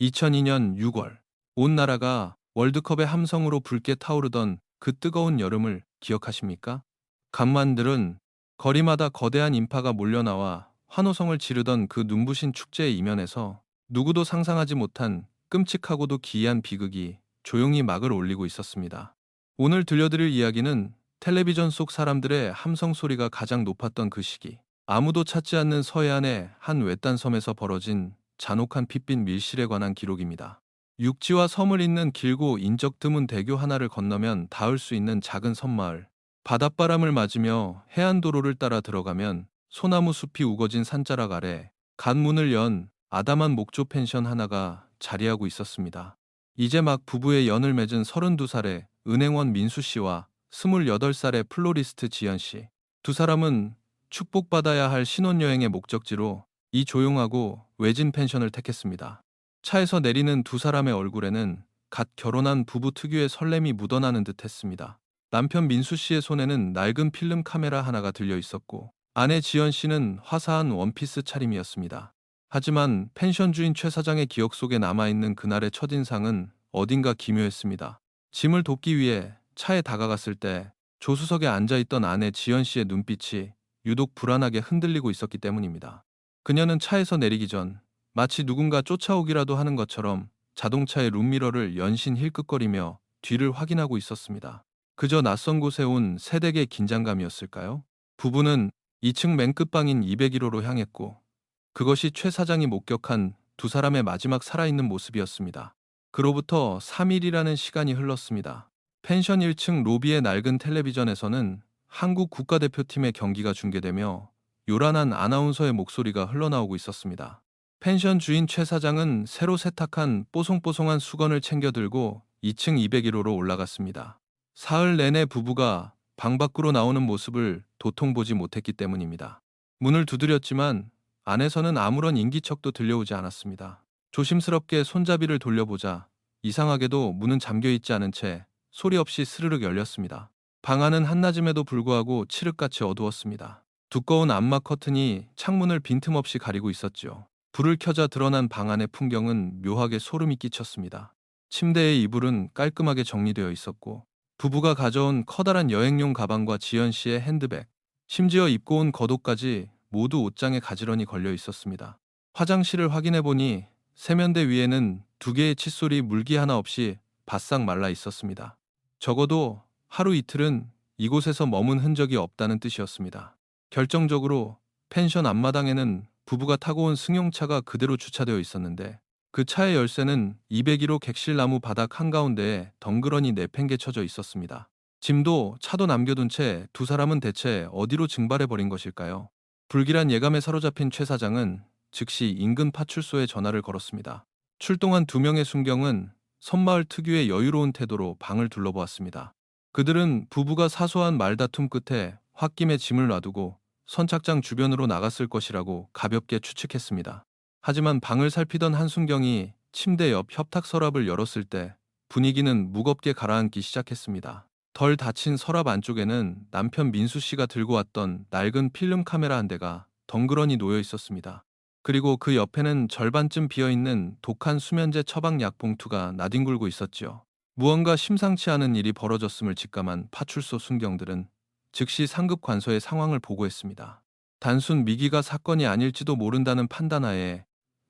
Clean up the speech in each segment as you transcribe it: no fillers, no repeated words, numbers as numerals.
2002년 6월, 온 나라가 월드컵의 함성으로 붉게 타오르던 그 뜨거운 여름을 기억하십니까? 간만들은 거리마다 거대한 인파가 몰려나와 환호성을 지르던 그 눈부신 축제의 이면에서 누구도 상상하지 못한 끔찍하고도 기이한 비극이 조용히 막을 올리고 있었습니다. 오늘 들려드릴 이야기는 텔레비전 속 사람들의 함성 소리가 가장 높았던 그 시기, 아무도 찾지 않는 서해안의 한 외딴 섬에서 벌어진 잔혹한 핏빛 밀실에 관한 기록입니다. 육지와 섬을 잇는 길고 인적 드문 대교 하나를 건너면 닿을 수 있는 작은 섬마을. 바닷바람을 맞으며 해안도로를 따라 들어가면 소나무 숲이 우거진 산자락 아래 간문을 연 아담한 목조 펜션 하나가 자리하고 있었습니다. 이제 막 부부의 연을 맺은 32살의 은행원 민수 씨와 28살의 플로리스트 지연 씨. 두 사람은 축복받아야 할 신혼여행의 목적지로 이 조용하고 외진 펜션을 택했습니다. 차에서 내리는 두 사람의 얼굴에는 갓 결혼한 부부 특유의 설렘이 묻어나는 듯 했습니다. 남편 민수 씨의 손에는 낡은 필름 카메라 하나가 들려 있었고, 아내 지연 씨는 화사한 원피스 차림이었습니다. 하지만 펜션 주인 최 사장의 기억 속에 남아있는 그날의 첫인상은 어딘가 기묘했습니다. 짐을 돕기 위해 차에 다가갔을 때 조수석에 앉아있던 아내 지연 씨의 눈빛이 유독 불안하게 흔들리고 있었기 때문입니다. 그녀는 차에서 내리기 전 마치 누군가 쫓아오기라도 하는 것처럼 자동차의 룸미러를 연신 힐끗거리며 뒤를 확인하고 있었습니다. 그저 낯선 곳에 온 새댁의 긴장감이었을까요? 부부는 2층 맨 끝방인 201호로 향했고, 그것이 최 사장이 목격한 두 사람의 마지막 살아있는 모습이었습니다. 그로부터 3일이라는 시간이 흘렀습니다. 펜션 1층 로비의 낡은 텔레비전에서는 한국 국가대표팀의 경기가 중계되며 요란한 아나운서의 목소리가 흘러나오고 있었습니다. 펜션 주인 최 사장은 새로 세탁한 뽀송뽀송한 수건을 챙겨 들고 2층 201호로 올라갔습니다. 사흘 내내 부부가 방 밖으로 나오는 모습을 도통 보지 못했기 때문입니다. 문을 두드렸지만 안에서는 아무런 인기척도 들려오지 않았습니다. 조심스럽게 손잡이를 돌려보자 이상하게도 문은 잠겨 있지 않은 채 소리 없이 스르륵 열렸습니다. 방 안은 한낮임에도 불구하고 칠흑같이 어두웠습니다. 두꺼운 암막 커튼이 창문을 빈틈없이 가리고 있었지요. 불을 켜자 드러난 방 안의 풍경은 묘하게 소름이 끼쳤습니다. 침대의 이불은 깔끔하게 정리되어 있었고, 부부가 가져온 커다란 여행용 가방과 지연 씨의 핸드백, 심지어 입고 온 겉옷까지 모두 옷장에 가지런히 걸려 있었습니다. 화장실을 확인해 보니 세면대 위에는 두 개의 칫솔이 물기 하나 없이 바싹 말라 있었습니다. 적어도 하루 이틀은 이곳에서 머문 흔적이 없다는 뜻이었습니다. 결정적으로 펜션 앞마당에는 부부가 타고 온 승용차가 그대로 주차되어 있었는데, 그 차의 열쇠는 201호 객실나무 바닥 한가운데에 덩그러니 내팽개쳐져 있었습니다. 짐도 차도 남겨둔 채 두 사람은 대체 어디로 증발해버린 것일까요? 불길한 예감에 사로잡힌 최 사장은 즉시 인근 파출소에 전화를 걸었습니다. 출동한 두 명의 순경은 섬마을 특유의 여유로운 태도로 방을 둘러보았습니다. 그들은 부부가 사소한 말다툼 끝에 홧김에 짐을 놔두고 선착장 주변으로 나갔을 것이라고 가볍게 추측했습니다. 하지만 방을 살피던 한순경이 침대 옆 협탁 서랍을 열었을 때 분위기는 무겁게 가라앉기 시작했습니다. 덜 닫힌 서랍 안쪽에는 남편 민수 씨가 들고 왔던 낡은 필름 카메라 한 대가 덩그러니 놓여 있었습니다. 그리고 그 옆에는 절반쯤 비어있는 독한 수면제 처방 약 봉투가 나뒹굴고 있었지요. 무언가 심상치 않은 일이 벌어졌음을 직감한 파출소 순경들은 즉시 상급 관서에 상황을 보고했습니다. 단순 미기가 사건이 아닐지도 모른다는 판단하에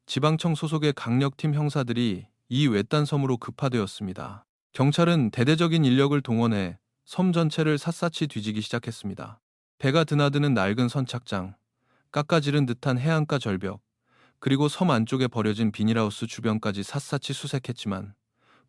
지방청 소속의 강력팀 형사들이 이 외딴 섬으로 급파되었습니다. 경찰은 대대적인 인력을 동원해 섬 전체를 샅샅이 뒤지기 시작했습니다. 배가 드나드는 낡은 선착장, 깎아지른 듯한 해안가 절벽, 그리고 섬 안쪽에 버려진 비닐하우스 주변까지 샅샅이 수색했지만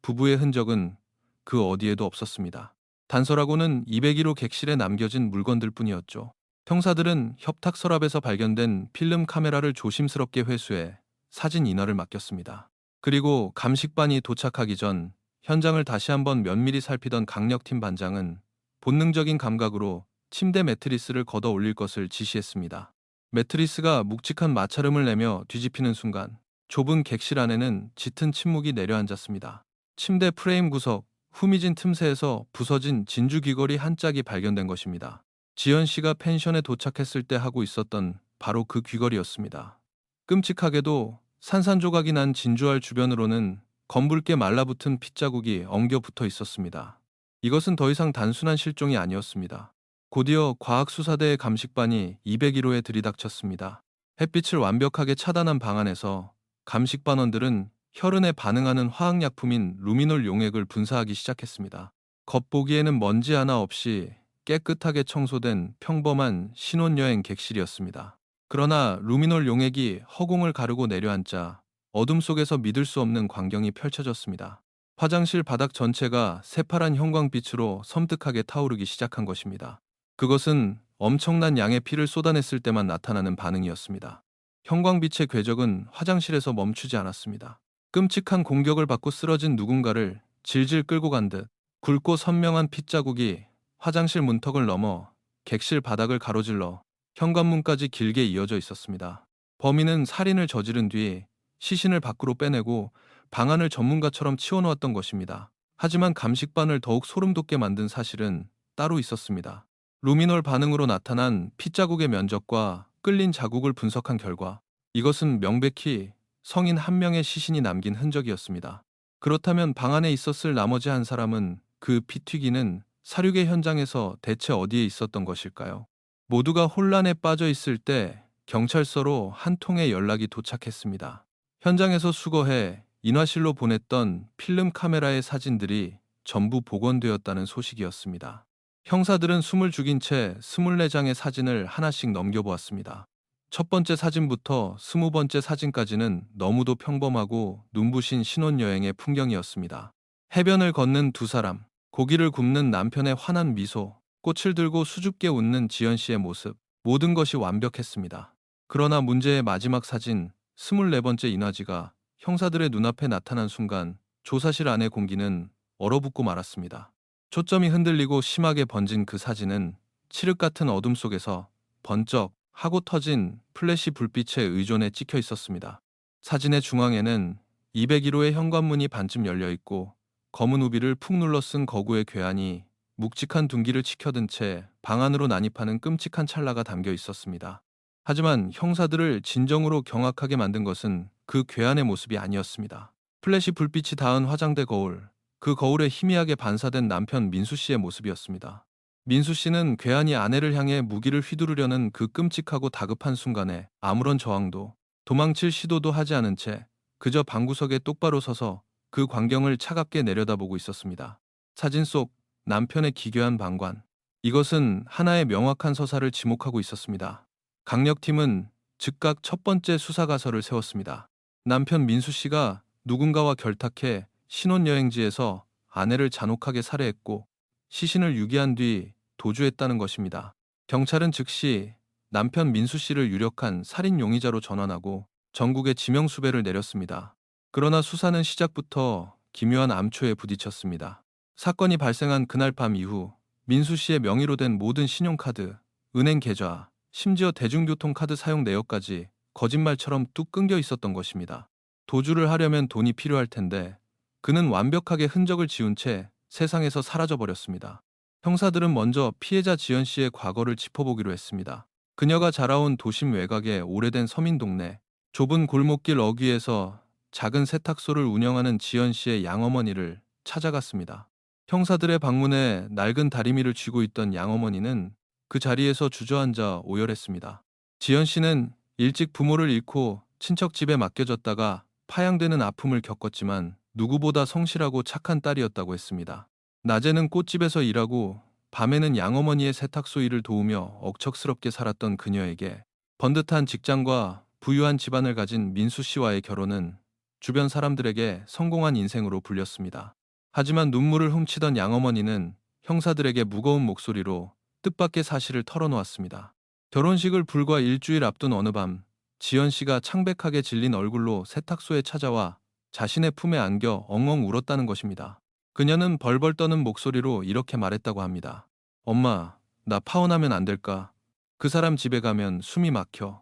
부부의 흔적은 그 어디에도 없었습니다. 단서라고는 201호 객실에 남겨진 물건들 뿐이었죠. 형사들은 협탁 서랍에서 발견된 필름 카메라를 조심스럽게 회수해 사진 인화를 맡겼습니다. 그리고 감식반이 도착하기 전 현장을 다시 한번 면밀히 살피던 강력팀 반장은 본능적인 감각으로 침대 매트리스를 걷어 올릴 것을 지시했습니다. 매트리스가 묵직한 마찰음을 내며 뒤집히는 순간 좁은 객실 안에는 짙은 침묵이 내려앉았습니다. 침대 프레임 구석, 후미진 틈새에서 부서진 진주 귀걸이 한 짝이 발견된 것입니다. 지연 씨가 펜션에 도착했을 때 하고 있었던 바로 그 귀걸이였습니다. 끔찍하게도 산산조각이 난 진주알 주변으로는 검붉게 말라붙은 핏자국이 엉겨 붙어 있었습니다. 이것은 더 이상 단순한 실종이 아니었습니다. 곧이어 과학수사대의 감식반이 201호에 들이닥쳤습니다. 햇빛을 완벽하게 차단한 방 안에서 감식반원들은 혈흔에 반응하는 화학약품인 루미놀 용액을 분사하기 시작했습니다. 겉보기에는 먼지 하나 없이 깨끗하게 청소된 평범한 신혼여행 객실이었습니다. 그러나 루미놀 용액이 허공을 가르고 내려앉자 어둠 속에서 믿을 수 없는 광경이 펼쳐졌습니다. 화장실 바닥 전체가 새파란 형광빛으로 섬뜩하게 타오르기 시작한 것입니다. 그것은 엄청난 양의 피를 쏟아냈을 때만 나타나는 반응이었습니다. 형광빛의 궤적은 화장실에서 멈추지 않았습니다. 끔찍한 공격을 받고 쓰러진 누군가를 질질 끌고 간 듯 굵고 선명한 핏자국이 화장실 문턱을 넘어 객실 바닥을 가로질러 현관문까지 길게 이어져 있었습니다. 범인은 살인을 저지른 뒤 시신을 밖으로 빼내고 방안을 전문가처럼 치워놓았던 것입니다. 하지만 감식반을 더욱 소름돋게 만든 사실은 따로 있었습니다. 루미놀 반응으로 나타난 핏자국의 면적과 끌린 자국을 분석한 결과 이것은 명백히 성인 한 명의 시신이 남긴 흔적이었습니다. 그렇다면 방 안에 있었을 나머지 한 사람은 그 피 튀기는 사륙의 현장에서 대체 어디에 있었던 것일까요? 모두가 혼란에 빠져 있을 때 경찰서로 한 통의 연락이 도착했습니다. 현장에서 수거해 인화실로 보냈던 필름 카메라의 사진들이 전부 복원되었다는 소식이었습니다. 형사들은 숨을 죽인 채 24장의 사진을 하나씩 넘겨보았습니다. 첫 번째 사진부터 20번째 사진까지는 너무도 평범하고 눈부신 신혼여행의 풍경이었습니다. 해변을 걷는 두 사람, 고기를 굽는 남편의 환한 미소, 꽃을 들고 수줍게 웃는 지연 씨의 모습, 모든 것이 완벽했습니다. 그러나 문제의 마지막 사진, 24번째 인화지가 형사들의 눈앞에 나타난 순간 조사실 안의 공기는 얼어붙고 말았습니다. 초점이 흔들리고 심하게 번진 그 사진은 칠흑 같은 어둠 속에서 번쩍 하고 터진 플래시 불빛에 의존해 찍혀 있었습니다. 사진의 중앙에는 201호의 현관문이 반쯤 열려 있고 검은 우비를 푹 눌러 쓴 거구의 괴한이 묵직한 둔기를 치켜든 채 방 안으로 난입하는 끔찍한 찰나가 담겨 있었습니다. 하지만 형사들을 진정으로 경악하게 만든 것은 그 괴한의 모습이 아니었습니다. 플래시 불빛이 닿은 화장대 거울, 그 거울에 희미하게 반사된 남편 민수 씨의 모습이었습니다. 민수 씨는 괴한이 아내를 향해 무기를 휘두르려는 그 끔찍하고 다급한 순간에 아무런 저항도, 도망칠 시도도 하지 않은 채 그저 방구석에 똑바로 서서 그 광경을 차갑게 내려다보고 있었습니다. 사진 속 남편의 기괴한 방관. 이것은 하나의 명확한 서사를 지목하고 있었습니다. 강력팀은 즉각 첫 번째 수사 가설을 세웠습니다. 남편 민수 씨가 누군가와 결탁해 신혼여행지에서 아내를 잔혹하게 살해했고 시신을 유기한 뒤 도주했다는 것입니다. 경찰은 즉시 남편 민수 씨를 유력한 살인 용의자로 전환하고 전국에 지명수배를 내렸습니다. 그러나 수사는 시작부터 기묘한 암초에 부딪혔습니다. 사건이 발생한 그날 밤 이후 민수 씨의 명의로 된 모든 신용카드, 은행 계좌, 심지어 대중교통카드 사용 내역까지 거짓말처럼 뚝 끊겨 있었던 것입니다. 도주를 하려면 돈이 필요할 텐데 그는 완벽하게 흔적을 지운 채 세상에서 사라져버렸습니다. 형사들은 먼저 피해자 지연 씨의 과거를 짚어보기로 했습니다. 그녀가 자라온 도심 외곽의 오래된 서민 동네, 좁은 골목길 어귀에서 작은 세탁소를 운영하는 지연 씨의 양어머니를 찾아갔습니다. 형사들의 방문에 낡은 다리미를 쥐고 있던 양어머니는 그 자리에서 주저앉아 오열했습니다. 지연 씨는 일찍 부모를 잃고 친척 집에 맡겨졌다가 파양되는 아픔을 겪었지만 누구보다 성실하고 착한 딸이었다고 했습니다. 낮에는 꽃집에서 일하고 밤에는 양어머니의 세탁소 일을 도우며 억척스럽게 살았던 그녀에게 번듯한 직장과 부유한 집안을 가진 민수 씨와의 결혼은 주변 사람들에게 성공한 인생으로 불렸습니다. 하지만 눈물을 훔치던 양어머니는 형사들에게 무거운 목소리로 뜻밖의 사실을 털어놓았습니다. 결혼식을 불과 일주일 앞둔 어느 밤, 지연 씨가 창백하게 질린 얼굴로 세탁소에 찾아와 자신의 품에 안겨 엉엉 울었다는 것입니다. 그녀는 벌벌 떠는 목소리로 이렇게 말했다고 합니다. 엄마, 나 파혼하면 안 될까? 그 사람 집에 가면 숨이 막혀.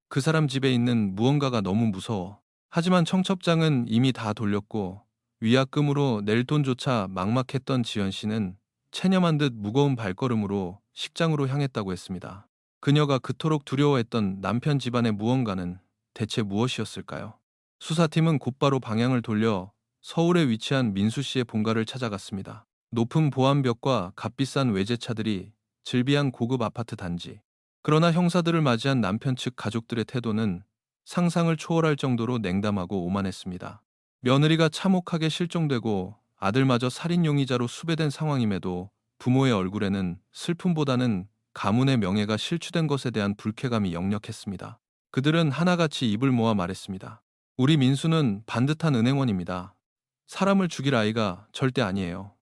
그 사람 집에 있는 무언가가 너무 무서워. 하지만 청첩장은 이미 다 돌렸고 위약금으로 낼 돈조차 막막했던 지연 씨는 체념한 듯 무거운 발걸음으로 식장으로 향했다고 했습니다. 그녀가 그토록 두려워했던 남편 집안의 무언가는 대체 무엇이었을까요? 수사팀은 곧바로 방향을 돌려 서울에 위치한 민수 씨의 본가를 찾아갔습니다. 높은 보안벽과 값비싼 외제차들이 즐비한 고급 아파트 단지. 그러나 형사들을 맞이한 남편 측 가족들의 태도는 상상을 초월할 정도로 냉담하고 오만했습니다. 며느리가 참혹하게 실종되고 아들마저 살인 용의자로 수배된 상황임에도 부모의 얼굴에는 슬픔보다는 가문의 명예가 실추된 것에 대한 불쾌감이 역력했습니다. 그들은 하나같이 입을 모아 말했습니다. 우리 민수는 반듯한 은행원입니다. 사람을 죽일 아이가 절대 아니에요.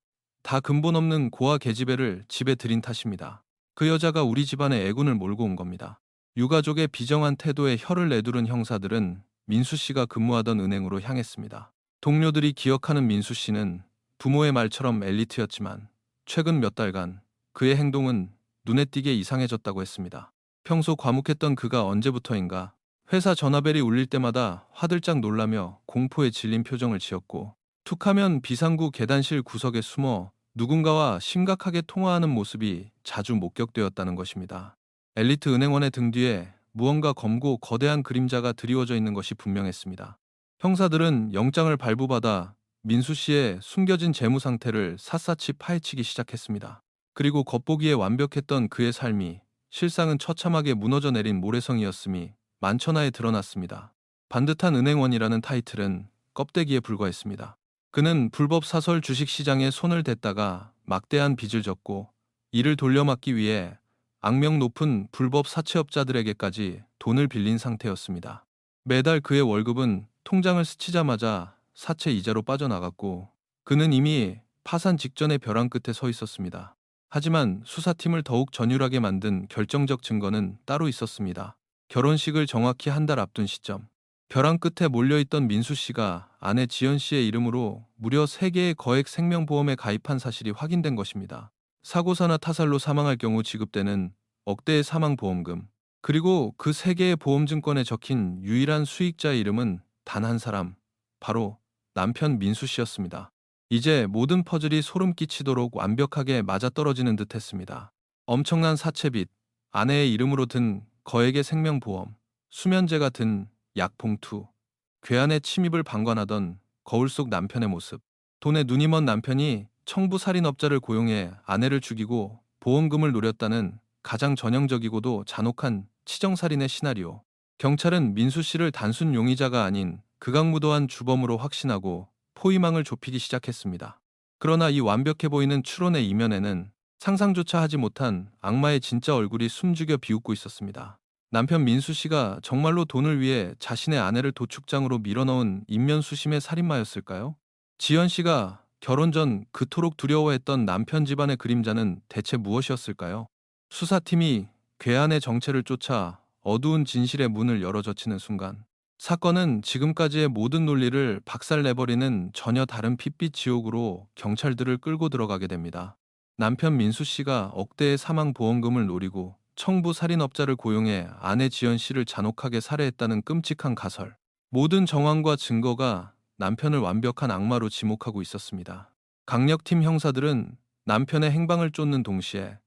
다 근본 없는 고아 계집애를 집에 들인 탓입니다. 그 여자가 우리 집안에 애군을 몰고 온 겁니다. 유가족의 비정한 태도에 혀를 내두른 형사들은 민수 씨가 근무하던 은행으로 향했습니다. 동료들이 기억하는 민수 씨는 부모의 말처럼 엘리트였지만 최근 몇 달간 그의 행동은 눈에 띄게 이상해졌다고 했습니다. 평소 과묵했던 그가 언제부터인가 회사 전화벨이 울릴 때마다 화들짝 놀라며 공포에 질린 표정을 지었고 툭하면 비상구 계단실 구석에 숨어 누군가와 심각하게 통화하는 모습이 자주 목격되었다는 것입니다. 엘리트 은행원의 등 뒤에 무언가 검고 거대한 그림자가 드리워져 있는 것이 분명했습니다. 형사들은 영장을 발부받아 민수 씨의 숨겨진 재무 상태를 샅샅이 파헤치기 시작했습니다. 그리고 겉보기에 완벽했던 그의 삶이 실상은 처참하게 무너져 내린 모래성이었음이 만천하에 드러났습니다. 반듯한 은행원이라는 타이틀은 껍데기에 불과했습니다. 그는 불법 사설 주식시장에 손을 댔다가 막대한 빚을 졌고 이를 돌려막기 위해 악명 높은 불법 사채업자들에게까지 돈을 빌린 상태였습니다. 매달 그의 월급은 통장을 스치자마자 사채 이자로 빠져나갔고 그는 이미 파산 직전의 벼랑 끝에 서 있었습니다. 하지만 수사팀을 더욱 전율하게 만든 결정적 증거는 따로 있었습니다. 결혼식을 정확히 한 달 앞둔 시점. 벼랑 끝에 몰려있던 민수 씨가 아내 지연 씨의 이름으로 무려 3개의 거액 생명보험에 가입한 사실이 확인된 것입니다. 사고사나 타살로 사망할 경우 지급되는 억대의 사망보험금, 그리고 그 3개의 보험증권에 적힌 유일한 수익자의 이름은 단 한 사람, 바로 남편 민수 씨였습니다. 이제 모든 퍼즐이 소름 끼치도록 완벽하게 맞아떨어지는 듯 했습니다. 엄청난 사채빚, 아내의 이름으로 든 거액의 생명보험, 수면제가 든 약봉투, 괴한의 침입을 방관하던 거울 속 남편의 모습, 돈에 눈이 먼 남편이 청부살인업자를 고용해 아내를 죽이고 보험금을 노렸다는 가장 전형적이고도 잔혹한 치정살인의 시나리오. 경찰은 민수 씨를 단순 용의자가 아닌 극악무도한 주범으로 확신하고 포위망을 좁히기 시작했습니다. 그러나 이 완벽해 보이는 추론의 이면에는 상상조차 하지 못한 악마의 진짜 얼굴이 숨죽여 비웃고 있었습니다. 남편 민수 씨가 정말로 돈을 위해 자신의 아내를 도축장으로 밀어넣은 인면수심의 살인마였을까요? 지연 씨가 결혼 전 그토록 두려워했던 남편 집안의 그림자는 대체 무엇이었을까요? 수사팀이 괴한의 정체를 쫓아 어두운 진실의 문을 열어젖히는 순간 사건은 지금까지의 모든 논리를 박살내버리는 전혀 다른 핏빛 지옥으로 경찰들을 끌고 들어가게 됩니다. 남편 민수 씨가 억대의 사망보험금을 노리고 청부 살인업자를 고용해 아내 지연 씨를 잔혹하게 살해했다는 끔찍한 가설. 모든 정황과 증거가 남편을 완벽한 악마로 지목하고 있었습니다. 강력팀 형사들은 남편의 행방을 쫓는 동시에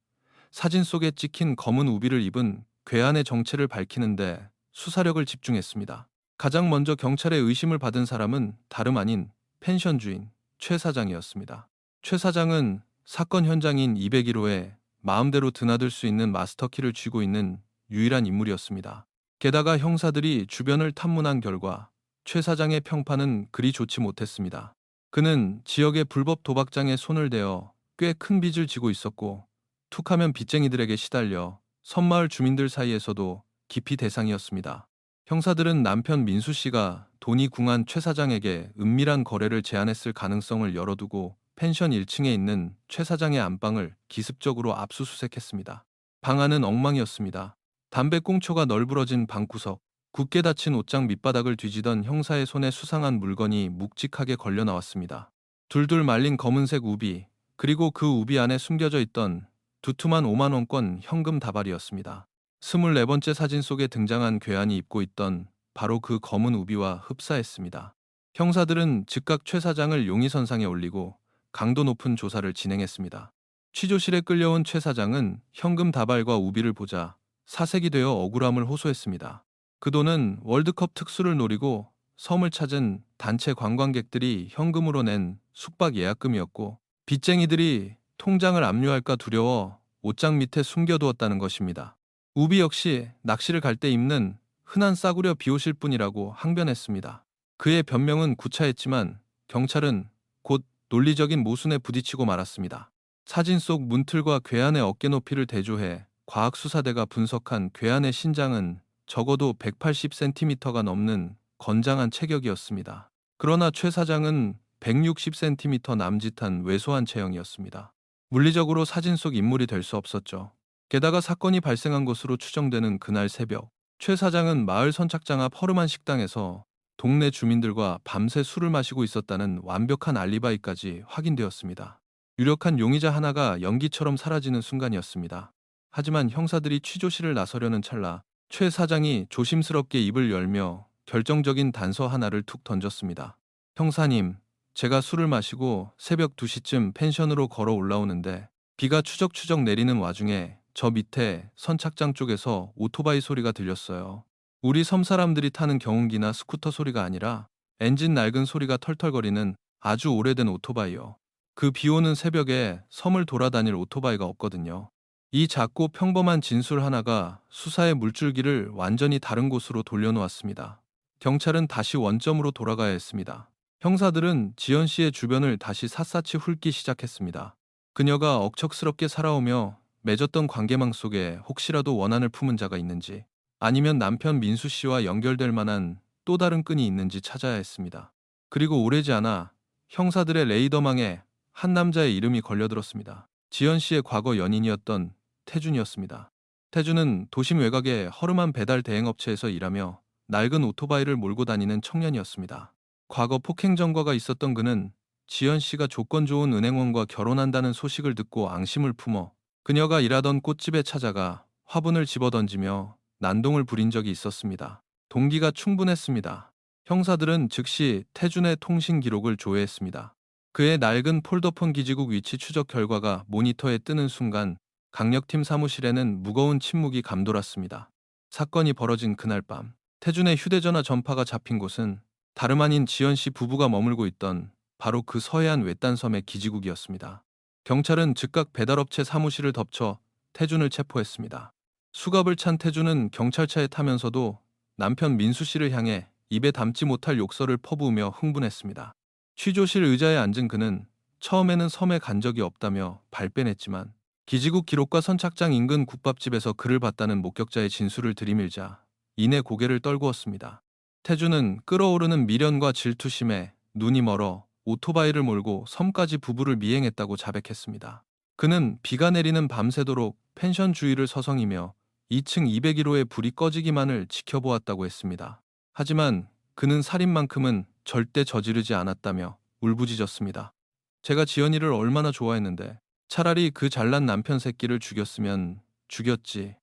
사진 속에 찍힌 검은 우비를 입은 괴한의 정체를 밝히는데 수사력을 집중했습니다. 가장 먼저 경찰의 의심을 받은 사람은 다름 아닌 펜션 주인 최 사장이었습니다. 최 사장은 사건 현장인 201호에 마음대로 드나들 수 있는 마스터키를 쥐고 있는 유일한 인물이었습니다. 게다가 형사들이 주변을 탐문한 결과 최 사장의 평판은 그리 좋지 못했습니다. 그는 지역의 불법 도박장에 손을 대어 꽤 큰 빚을 지고 있었고 툭하면 빚쟁이들에게 시달려 섬마을 주민들 사이에서도 기피 대상이었습니다. 형사들은 남편 민수 씨가 돈이 궁한 최 사장에게 은밀한 거래를 제안했을 가능성을 열어두고 펜션 1층에 있는 최 사장의 안방을 기습적으로 압수수색했습니다. 방 안은 엉망이었습니다. 담배꽁초가 널브러진 방구석, 굳게 닫힌 옷장 밑바닥을 뒤지던 형사의 손에 수상한 물건이 묵직하게 걸려 나왔습니다. 둘둘 말린 검은색 우비, 그리고 그 우비 안에 숨겨져 있던 두툼한 5만원권 현금 다발이었습니다. 24번째 사진 속에 등장한 괴한이 입고 있던 바로 그 검은 우비와 흡사했습니다. 형사들은 즉각 최 사장을 용의선상에 올리고 강도 높은 조사를 진행했습니다. 취조실에 끌려온 최 사장은 현금 다발과 우비를 보자 사색이 되어 억울함을 호소했습니다. 그 돈은 월드컵 특수를 노리고 섬을 찾은 단체 관광객들이 현금으로 낸 숙박 예약금이었고, 빚쟁이들이 통장을 압류할까 두려워 옷장 밑에 숨겨두었다는 것입니다. 우비 역시 낚시를 갈 때 입는 흔한 싸구려 비옷일 뿐이라고 항변했습니다. 그의 변명은 구차했지만 경찰은 곧 논리적인 모순에 부딪히고 말았습니다. 사진 속 문틀과 괴한의 어깨 높이를 대조해 과학수사대가 분석한 괴한의 신장은 적어도 180cm가 넘는 건장한 체격이었습니다. 그러나 최 사장은 160cm 남짓한 왜소한 체형이었습니다. 물리적으로 사진 속 인물이 될 수 없었죠. 게다가 사건이 발생한 것으로 추정되는 그날 새벽, 최 사장은 마을 선착장 앞 허름한 식당에서 동네 주민들과 밤새 술을 마시고 있었다는 완벽한 알리바이까지 확인되었습니다. 유력한 용의자 하나가 연기처럼 사라지는 순간이었습니다. 하지만 형사들이 취조실을 나서려는 찰나 최 사장이 조심스럽게 입을 열며 결정적인 단서 하나를 툭 던졌습니다. 형사님, 제가 술을 마시고 새벽 2시쯤 펜션으로 걸어 올라오는데 비가 추적추적 내리는 와중에 저 밑에 선착장 쪽에서 오토바이 소리가 들렸어요. 우리 섬 사람들이 타는 경운기나 스쿠터 소리가 아니라 엔진 낡은 소리가 털털거리는 아주 오래된 오토바이요. 그 비 오는 새벽에 섬을 돌아다닐 오토바이가 없거든요. 이 작고 평범한 진술 하나가 수사의 물줄기를 완전히 다른 곳으로 돌려놓았습니다. 경찰은 다시 원점으로 돌아가야 했습니다. 형사들은 지연 씨의 주변을 다시 샅샅이 훑기 시작했습니다. 그녀가 억척스럽게 살아오며 맺었던 관계망 속에 혹시라도 원한을 품은 자가 있는지, 아니면 남편 민수 씨와 연결될 만한 또 다른 끈이 있는지 찾아야 했습니다. 그리고 오래지 않아 형사들의 레이더망에 한 남자의 이름이 걸려들었습니다. 지연 씨의 과거 연인이었던 태준이었습니다. 태준은 도심 외곽의 허름한 배달 대행업체에서 일하며 낡은 오토바이를 몰고 다니는 청년이었습니다. 과거 폭행 전과가 있었던 그는 지연 씨가 조건 좋은 은행원과 결혼한다는 소식을 듣고 앙심을 품어 그녀가 일하던 꽃집에 찾아가 화분을 집어던지며 난동을 부린 적이 있었습니다. 동기가 충분했습니다. 형사들은 즉시 태준의 통신 기록을 조회했습니다. 그의 낡은 폴더폰 기지국 위치 추적 결과가 모니터에 뜨는 순간 강력팀 사무실에는 무거운 침묵이 감돌았습니다. 사건이 벌어진 그날 밤, 태준의 휴대전화 전파가 잡힌 곳은 다름 아닌 지연 씨 부부가 머물고 있던 바로 그 서해안 외딴 섬의 기지국이었습니다. 경찰은 즉각 배달업체 사무실을 덮쳐 태준을 체포했습니다. 수갑을 찬 태준은 경찰차에 타면서도 남편 민수 씨를 향해 입에 담지 못할 욕설을 퍼부으며 흥분했습니다. 취조실 의자에 앉은 그는 처음에는 섬에 간 적이 없다며 발뺌했지만 기지국 기록과 선착장 인근 국밥집에서 그를 봤다는 목격자의 진술을 들이밀자 이내 고개를 떨구었습니다. 태준은 끓어오르는 미련과 질투심에 눈이 멀어 오토바이를 몰고 섬까지 부부를 미행했다고 자백했습니다. 그는 비가 내리는 밤새도록 펜션 주위를 서성이며 2층 201호의 불이 꺼지기만을 지켜보았다고 했습니다. 하지만 그는 살인만큼은 절대 저지르지 않았다며 울부짖었습니다. 제가 지연이를 얼마나 좋아했는데 차라리 그 잘난 남편 새끼를 죽였으면 죽였지.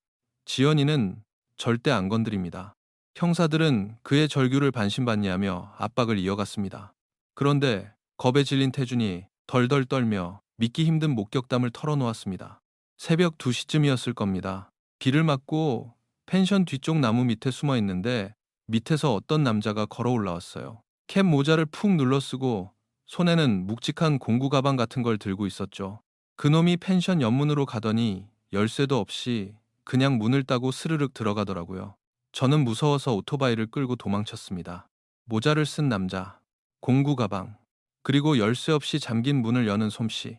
지연이는 절대 안 건드립니다. 형사들은 그의 절규를 반신반의하며 압박을 이어갔습니다. 그런데 겁에 질린 태준이 덜덜 떨며 믿기 힘든 목격담을 털어놓았습니다. 새벽 2시쯤이었을 겁니다. 비를 맞고 펜션 뒤쪽 나무 밑에 숨어 있는데 밑에서 어떤 남자가 걸어 올라왔어요. 캡 모자를 푹 눌러쓰고 손에는 묵직한 공구 가방 같은 걸 들고 있었죠. 그놈이 펜션 옆문으로 가더니 열쇠도 없이 그냥 문을 따고 스르륵 들어가더라고요. 저는 무서워서 오토바이를 끌고 도망쳤습니다. 모자를 쓴 남자, 공구 가방, 그리고 열쇠 없이 잠긴 문을 여는 솜씨.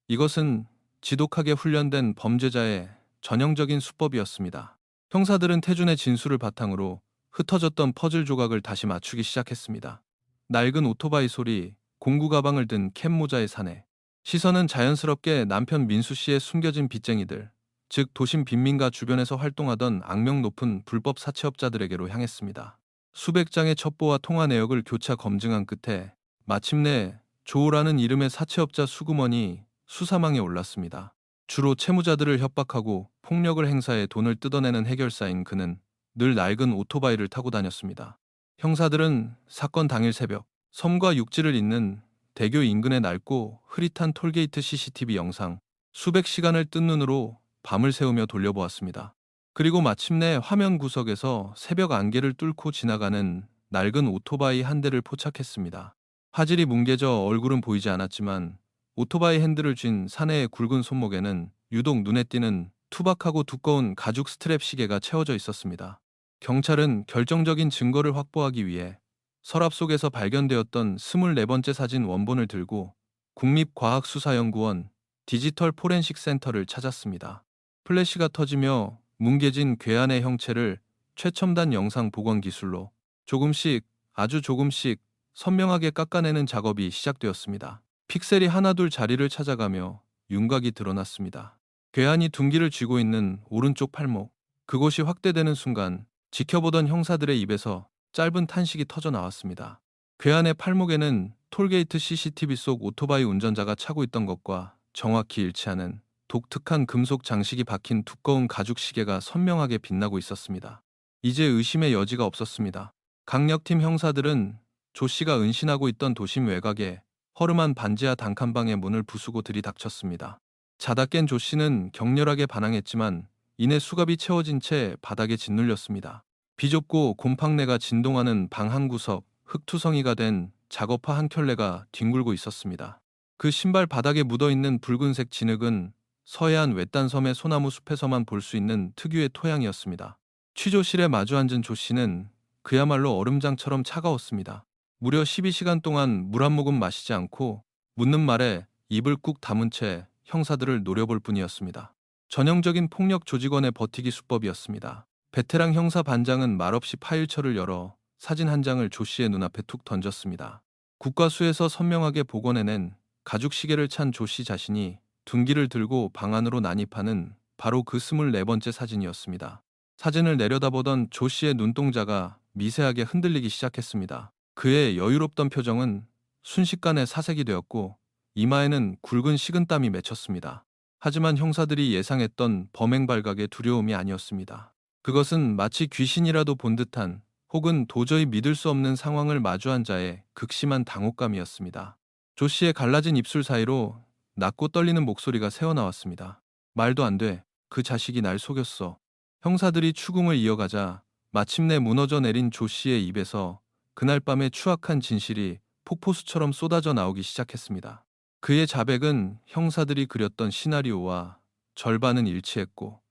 이것은 지독하게 훈련된 범죄자의 전형적인 수법이었습니다. 형사들은 태준의 진술을 바탕으로 흩어졌던 퍼즐 조각을 다시 맞추기 시작했습니다. 낡은 오토바이 소리, 공구 가방을 든 캡 모자의 사내. 시선은 자연스럽게 남편 민수 씨의 숨겨진 빚쟁이들, 즉 도심 빈민가 주변에서 활동하던 악명 높은 불법 사채업자들에게로 향했습니다. 수백 장의 첩보와 통화 내역을 교차 검증한 끝에 마침내 조라는 이름의 사채업자 수구먼이 수사망에 올랐습니다. 주로 채무자들을 협박하고 폭력을 행사해 돈을 뜯어내는 해결사인 그는 늘 낡은 오토바이를 타고 다녔습니다. 형사들은 사건 당일 새벽 섬과 육지를 잇는 대교 인근의 낡고 흐릿한 톨게이트 CCTV 영상 수백 시간을 뜬 눈으로 밤을 새우며 돌려보았습니다. 그리고 마침내 화면 구석에서 새벽 안개를 뚫고 지나가는 낡은 오토바이 한 대를 포착했습니다. 화질이 뭉개져 얼굴은 보이지 않았지만 오토바이 핸들을 쥔 사내의 굵은 손목에는 유독 눈에 띄는 투박하고 두꺼운 가죽 스트랩 시계가 채워져 있었습니다. 경찰은 결정적인 증거를 확보하기 위해 서랍 속에서 발견되었던 24번째 사진 원본을 들고 국립과학수사연구원 디지털 포렌식 센터를 찾았습니다. 플래시가 터지며 뭉개진 괴한의 형체를 최첨단 영상 복원 기술로 조금씩, 아주 조금씩 선명하게 깎아내는 작업이 시작되었습니다. 픽셀이 하나둘 자리를 찾아가며 윤곽이 드러났습니다. 괴한이 둔기를 쥐고 있는 오른쪽 팔목, 그곳이 확대되는 순간 지켜보던 형사들의 입에서 짧은 탄식이 터져 나왔습니다. 괴한의 팔목에는 톨게이트 CCTV 속 오토바이 운전자가 차고 있던 것과 정확히 일치하는 독특한 금속 장식이 박힌 두꺼운 가죽 시계가 선명하게 빛나고 있었습니다. 이제 의심의 여지가 없었습니다. 강력팀 형사들은 조 씨가 은신하고 있던 도심 외곽에 허름한 반지하 단칸방의 문을 부수고 들이닥쳤습니다. 자다 깬 조 씨는 격렬하게 반항했지만 이내 수갑이 채워진 채 바닥에 짓눌렸습니다. 비좁고 곰팡내가 진동하는 방 한 구석, 흙투성이가 된 작업화 한 켤레가 뒹굴고 있었습니다. 그 신발 바닥에 묻어있는 붉은색 진흙은 서해안 외딴 섬의 소나무 숲에서만 볼 수 있는 특유의 토양이었습니다. 취조실에 마주 앉은 조 씨는 그야말로 얼음장처럼 차가웠습니다. 무려 12시간 동안 물 한 모금 마시지 않고 묻는 말에 입을 꾹 다문 채 형사들을 노려볼 뿐이었습니다. 전형적인 폭력 조직원의 버티기 수법이었습니다. 베테랑 형사 반장은 말없이 파일처를 열어 사진 한 장을 조 씨의 눈앞에 툭 던졌습니다. 국과수에서 선명하게 복원해낸 가죽 시계를 찬 조 씨 자신이 둔기를 들고 방 안으로 난입하는 바로 그 24번째 사진이었습니다. 사진을 내려다보던 조 씨의 눈동자가 미세하게 흔들리기 시작했습니다. 그의 여유롭던 표정은 순식간에 사색이 되었고 이마에는 굵은 식은땀이 맺혔습니다. 하지만 형사들이 예상했던 범행 발각의 두려움이 아니었습니다. 그것은 마치 귀신이라도 본 듯한 혹은 도저히 믿을 수 없는 상황을 마주한 자의 극심한 당혹감이었습니다. 조 씨의 갈라진 입술 사이로 낮고 떨리는 목소리가 새어나왔습니다. 말도 안 돼. 그 자식이 날 속였어. 형사들이 추궁을 이어가자 마침내 무너져 내린 조 씨의 입에서 그날 밤의 추악한 진실이 폭포수처럼 쏟아져 나오기 시작했습니다. 그의 자백은 형사들이 그렸던 시나리오와 절반은 일치했고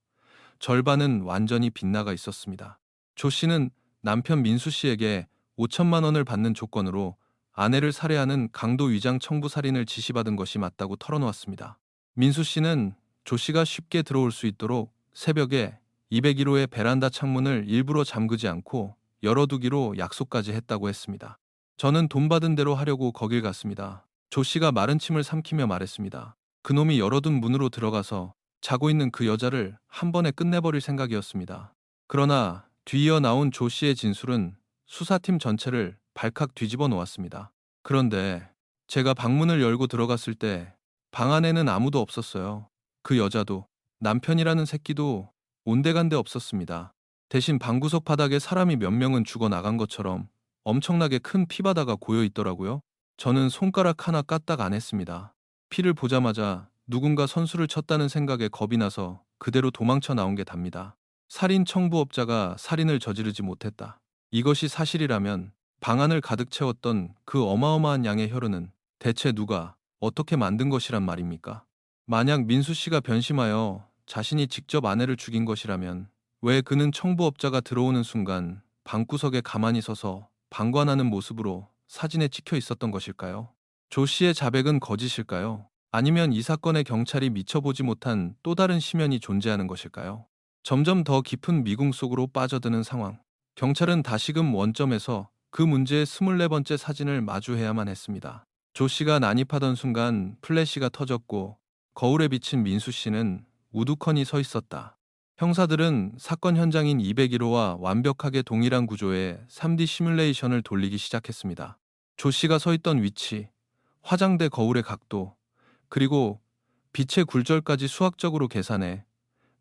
절반은 완전히 빗나가 있었습니다. 조 씨는 남편 민수 씨에게 5천만 원을 받는 조건으로 아내를 살해하는 강도 위장 청부 살인을 지시받은 것이 맞다고 털어놓았습니다. 민수 씨는 조 씨가 쉽게 들어올 수 있도록 새벽에 201호의 베란다 창문을 일부러 잠그지 않고 열어두기로 약속까지 했다고 했습니다. 저는 돈 받은 대로 하려고 거길 갔습니다. 조 씨가 마른 침을 삼키며 말했습니다. 그놈이 열어둔 문으로 들어가서 자고 있는 그 여자를 한 번에 끝내버릴 생각이었습니다. 그러나 뒤이어 나온 조 씨의 진술은 수사팀 전체를 발칵 뒤집어 놓았습니다. 그런데 제가 방문을 열고 들어갔을 때 방 안에는 아무도 없었어요. 그 여자도 남편이라는 새끼도 온데간데 없었습니다. 대신 방구석 바닥에 사람이 몇 명은 죽어 나간 것처럼 엄청나게 큰 피바다가 고여 있더라고요. 저는 손가락 하나 까딱 안 했습니다. 피를 보자마자 누군가 선수를 쳤다는 생각에 겁이 나서 그대로 도망쳐 나온 게 답니다. 살인 청부업자가 살인을 저지르지 못했다. 이것이 사실이라면 방 안을 가득 채웠던 그 어마어마한 양의 혈흔은 대체 누가 어떻게 만든 것이란 말입니까? 만약 민수 씨가 변심하여 자신이 직접 아내를 죽인 것이라면 왜 그는 청부업자가 들어오는 순간 방구석에 가만히 서서 방관하는 모습으로 사진에 찍혀 있었던 것일까요? 조 씨의 자백은 거짓일까요? 아니면 이 사건에 경찰이 미쳐보지 못한 또 다른 심연이 존재하는 것일까요? 점점 더 깊은 미궁 속으로 빠져드는 상황. 경찰은 다시금 원점에서 그 문제의 24번째 사진을 마주해야만 했습니다. 조 씨가 난입하던 순간 플래시가 터졌고 거울에 비친 민수 씨는 우두커니 서 있었다. 형사들은 사건 현장인 201호와 완벽하게 동일한 구조의 3D 시뮬레이션을 돌리기 시작했습니다. 조 씨가 서 있던 위치, 화장대 거울의 각도, 그리고 빛의 굴절까지 수학적으로 계산해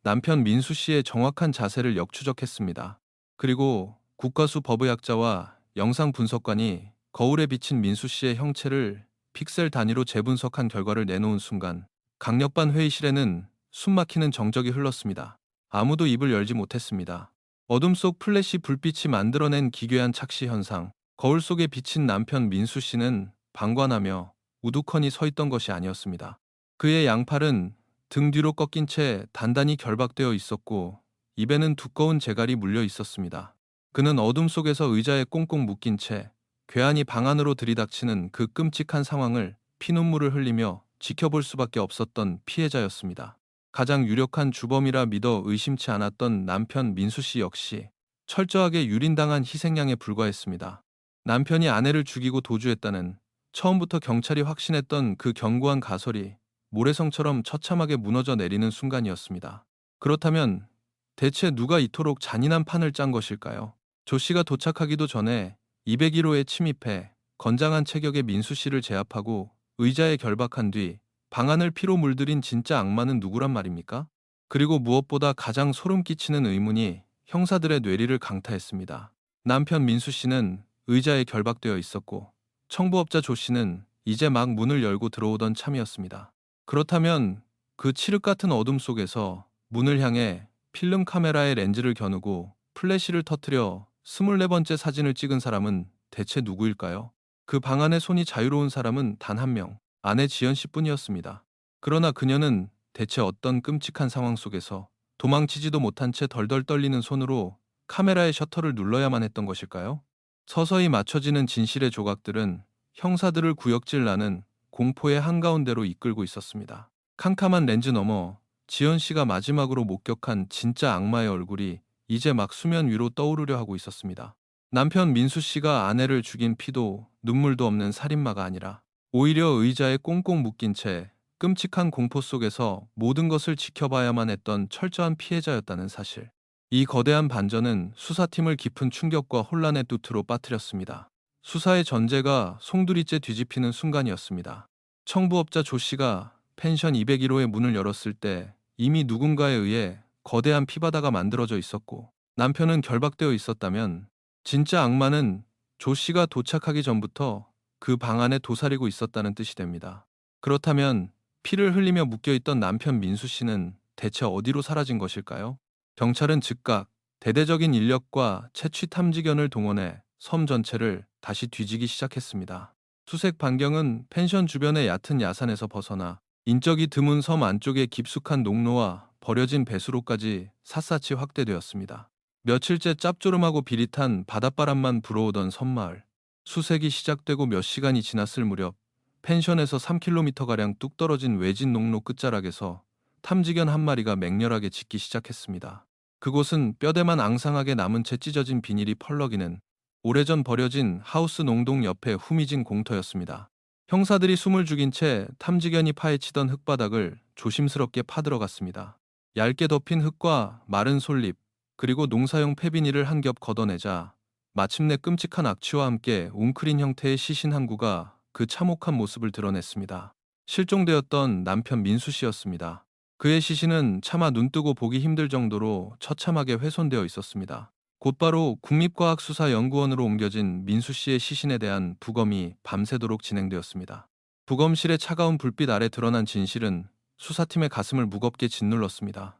남편 민수 씨의 정확한 자세를 역추적했습니다. 그리고 국가수 법의학자와 영상 분석관이 거울에 비친 민수 씨의 형체를 픽셀 단위로 재분석한 결과를 내놓은 순간 강력반 회의실에는 숨막히는 정적이 흘렀습니다. 아무도 입을 열지 못했습니다. 어둠 속 플래시 불빛이 만들어낸 기괴한 착시 현상. 거울 속에 비친 남편 민수 씨는 방관하며 우두커니 서 있던 것이 아니었습니다. 그의 양팔은 등 뒤로 꺾인 채 단단히 결박되어 있었고 입에는 두꺼운 재갈이 물려 있었습니다. 그는 어둠 속에서 의자에 꽁꽁 묶인 채 괴한이 방 안으로 들이닥치는 그 끔찍한 상황을 피눈물을 흘리며 지켜볼 수밖에 없었던 피해자였습니다. 가장 유력한 주범이라 믿어 의심치 않았던 남편 민수 씨 역시 철저하게 유린당한 희생양에 불과했습니다. 남편이 아내를 죽이고 도주했다는 처음부터 경찰이 확신했던 그 견고한 가설이 모래성처럼 처참하게 무너져 내리는 순간이었습니다. 그렇다면 대체 누가 이토록 잔인한 판을 짠 것일까요? 조 씨가 도착하기도 전에 201호에 침입해 건장한 체격의 민수 씨를 제압하고 의자에 결박한 뒤 방안을 피로 물들인 진짜 악마는 누구란 말입니까? 그리고 무엇보다 가장 소름 끼치는 의문이 형사들의 뇌리를 강타했습니다. 남편 민수 씨는 의자에 결박되어 있었고 청부업자 조 씨는 이제 막 문을 열고 들어오던 참이었습니다. 그렇다면 그 칠흑 같은 어둠 속에서 문을 향해 필름 카메라에 렌즈를 겨누고 플래시를 터뜨려 24번째 사진을 찍은 사람은 대체 누구일까요? 그 방 안에 손이 자유로운 사람은 단 한 명, 아내 지연 씨뿐이었습니다. 그러나 그녀는 대체 어떤 끔찍한 상황 속에서 도망치지도 못한 채 덜덜 떨리는 손으로 카메라의 셔터를 눌러야만 했던 것일까요? 서서히 맞춰지는 진실의 조각들은 형사들을 구역질 나는 공포의 한가운데로 이끌고 있었습니다. 캄캄한 렌즈 너머 지연 씨가 마지막으로 목격한 진짜 악마의 얼굴이 이제 막 수면 위로 떠오르려 하고 있었습니다. 남편 민수 씨가 아내를 죽인 피도 눈물도 없는 살인마가 아니라 오히려 의자에 꽁꽁 묶인 채 끔찍한 공포 속에서 모든 것을 지켜봐야만 했던 철저한 피해자였다는 사실. 이 거대한 반전은 수사팀을 깊은 충격과 혼란의 뚜트로 빠뜨렸습니다. 수사의 전제가 송두리째 뒤집히는 순간이었습니다. 청부업자 조 씨가 펜션 201호의 문을 열었을 때 이미 누군가에 의해 거대한 피바다가 만들어져 있었고 남편은 결박되어 있었다면 진짜 악마는 조 씨가 도착하기 전부터 그 방 안에 도사리고 있었다는 뜻이 됩니다. 그렇다면 피를 흘리며 묶여있던 남편 민수 씨는 대체 어디로 사라진 것일까요? 경찰은 즉각 대대적인 인력과 채취 탐지견을 동원해 섬 전체를 다시 뒤지기 시작했습니다. 수색 반경은 펜션 주변의 얕은 야산에서 벗어나 인적이 드문 섬 안쪽의 깊숙한 농로와 버려진 배수로까지 샅샅이 확대되었습니다. 며칠째 짭조름하고 비릿한 바닷바람만 불어오던 섬마을. 수색이 시작되고 몇 시간이 지났을 무렵 펜션에서 3km가량 뚝 떨어진 외진 농로 끝자락에서 탐지견 한 마리가 맹렬하게 짖기 시작했습니다. 그곳은 뼈대만 앙상하게 남은 채 찢어진 비닐이 펄럭이는 오래전 버려진 하우스 농동 옆의 후미진 공터였습니다. 형사들이 숨을 죽인 채 탐지견이 파헤치던 흙바닥을 조심스럽게 파들어갔습니다. 얇게 덮인 흙과 마른 솔잎, 그리고 농사용 폐비닐을 한 겹 걷어내자 마침내 끔찍한 악취와 함께 웅크린 형태의 시신 한 구가 그 참혹한 모습을 드러냈습니다. 실종되었던 남편 민수 씨였습니다. 그의 시신은 차마 눈뜨고 보기 힘들 정도로 처참하게 훼손되어 있었습니다. 곧바로 국립과학수사연구원으로 옮겨진 민수 씨의 시신에 대한 부검이 밤새도록 진행되었습니다. 부검실의 차가운 불빛 아래 드러난 진실은 수사팀의 가슴을 무겁게 짓눌렀습니다.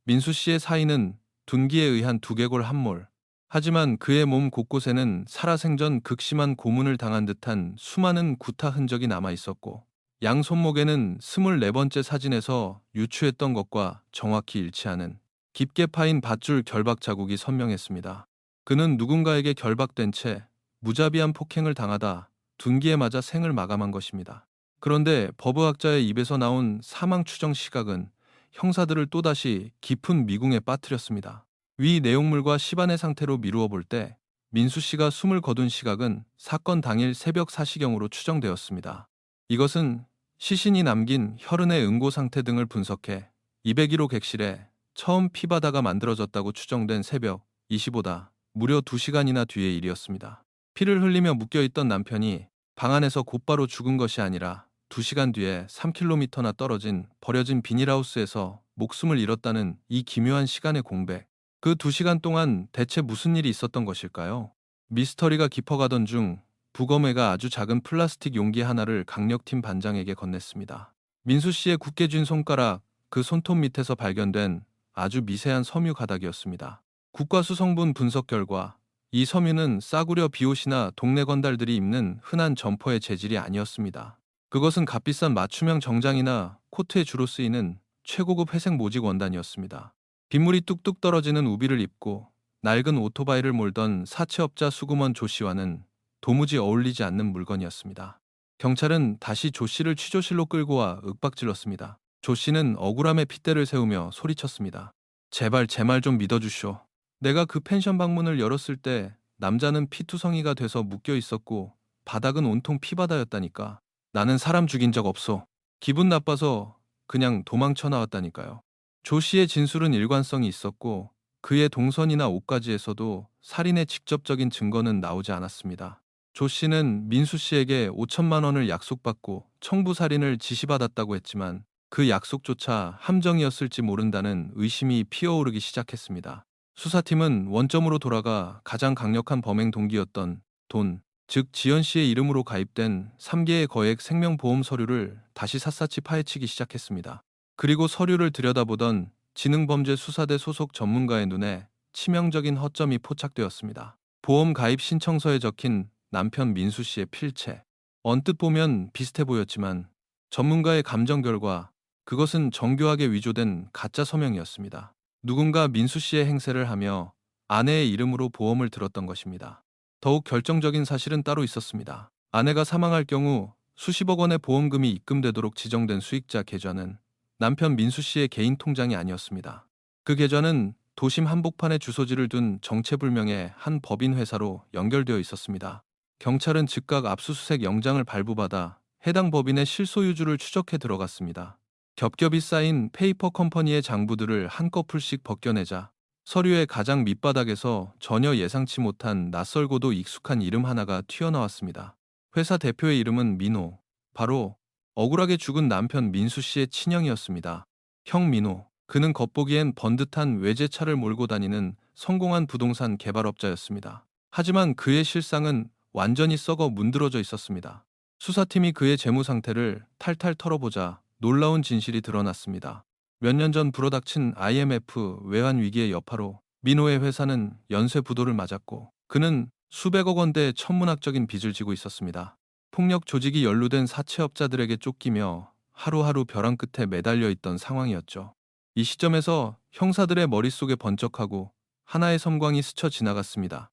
민수 씨의 사인은 둔기에 의한 두개골 함몰. 하지만 그의 몸 곳곳에는 살아생전 극심한 고문을 당한 듯한 수많은 구타 흔적이 남아 있었고 양 손목에는 24번째 사진에서 유추했던 것과 정확히 일치하는 깊게 파인 밧줄 결박 자국이 선명했습니다. 그는 누군가에게 결박된 채 무자비한 폭행을 당하다 둔기에 맞아 생을 마감한 것입니다. 그런데 법의학자의 입에서 나온 사망 추정 시각은 형사들을 또다시 깊은 미궁에 빠뜨렸습니다. 위 내용물과 시반의 상태로 미루어 볼 때 민수 씨가 숨을 거둔 시각은 사건 당일 새벽 4시경으로 추정되었습니다. 이것은 시신이 남긴 혈흔의 응고 상태 등을 분석해 201호 객실에 처음 피바다가 만들어졌다고 추정된 새벽 25다 무려 2시간이나 뒤의 일이었습니다. 피를 흘리며 묶여있던 남편이 방 안에서 곧바로 죽은 것이 아니라 2시간 뒤에 3km나 떨어진 버려진 비닐하우스에서 목숨을 잃었다는 이 기묘한 시간의 공백. 그 2시간 동안 대체 무슨 일이 있었던 것일까요? 미스터리가 깊어가던 중 부검회가 아주 작은 플라스틱 용기 하나를 강력팀 반장에게 건넸습니다. 민수 씨의 굳게 쥔 손가락, 그 손톱 밑에서 발견된 아주 미세한 섬유 가닥이었습니다. 국과수 성분 분석 결과 이 섬유는 싸구려 비옷이나 동네 건달들이 입는 흔한 점퍼의 재질이 아니었습니다. 그것은 값비싼 맞춤형 정장이나 코트에 주로 쓰이는 최고급 회색 모직 원단이었습니다. 빗물이 뚝뚝 떨어지는 우비를 입고 낡은 오토바이를 몰던 사채업자 수구먼 조 씨와는 도무지 어울리지 않는 물건이었습니다. 경찰은 다시 조 씨를 취조실로 끌고 와 윽박질렀습니다. 조 씨는 억울함에 핏대를 세우며 소리쳤습니다. 제발 제 말 좀 믿어주쇼. 내가 그 펜션 방문을 열었을 때 남자는 피투성이가 돼서 묶여 있었고 바닥은 온통 피바다였다니까. 나는 사람 죽인 적 없소. 기분 나빠서 그냥 도망쳐 나왔다니까요. 조 씨의 진술은 일관성이 있었고 그의 동선이나 옷가지에서도 살인의 직접적인 증거는 나오지 않았습니다. 조 씨는 민수 씨에게 5천만 원을 약속받고 청부 살인을 지시받았다고 했지만 그 약속조차 함정이었을지 모른다는 의심이 피어오르기 시작했습니다. 수사팀은 원점으로 돌아가 가장 강력한 범행 동기였던 돈, 즉 지연 씨의 이름으로 가입된 3개의 거액 생명보험 서류를 다시 샅샅이 파헤치기 시작했습니다. 그리고 서류를 들여다보던 지능범죄수사대 소속 전문가의 눈에 치명적인 허점이 포착되었습니다. 보험 가입 신청서에 적힌 남편 민수 씨의 필체. 언뜻 보면 비슷해 보였지만 전문가의 감정 결과 그것은 정교하게 위조된 가짜 서명이었습니다. 누군가 민수 씨의 행세를 하며 아내의 이름으로 보험을 들었던 것입니다. 더욱 결정적인 사실은 따로 있었습니다. 아내가 사망할 경우 수십억 원의 보험금이 입금되도록 지정된 수익자 계좌는 남편 민수 씨의 개인 통장이 아니었습니다. 그 계좌는 도심 한복판에 주소지를 둔 정체불명의 한 법인 회사로 연결되어 있었습니다. 경찰은 즉각 압수수색 영장을 발부받아 해당 법인의 실소유주를 추적해 들어갔습니다. 겹겹이 쌓인 페이퍼 컴퍼니의 장부들을 한꺼풀씩 벗겨내자 서류의 가장 밑바닥에서 전혀 예상치 못한 낯설고도 익숙한 이름 하나가 튀어나왔습니다. 회사 대표의 이름은 민호, 바로 억울하게 죽은 남편 민수 씨의 친형이었습니다. 형 민호, 그는 겉보기엔 번듯한 외제차를 몰고 다니는 성공한 부동산 개발업자였습니다. 하지만 그의 실상은 완전히 썩어 문드러져 있었습니다. 수사팀이 그의 재무 상태를 탈탈 털어보자 놀라운 진실이 드러났습니다. 몇 년 전 불어닥친 IMF 외환 위기의 여파로 민호의 회사는 연쇄 부도를 맞았고 그는 수백억 원대의 천문학적인 빚을 지고 있었습니다. 폭력 조직이 연루된 사채업자들에게 쫓기며 하루하루 벼랑 끝에 매달려 있던 상황이었죠. 이 시점에서 형사들의 머릿속에 번쩍하고 하나의 섬광이 스쳐 지나갔습니다.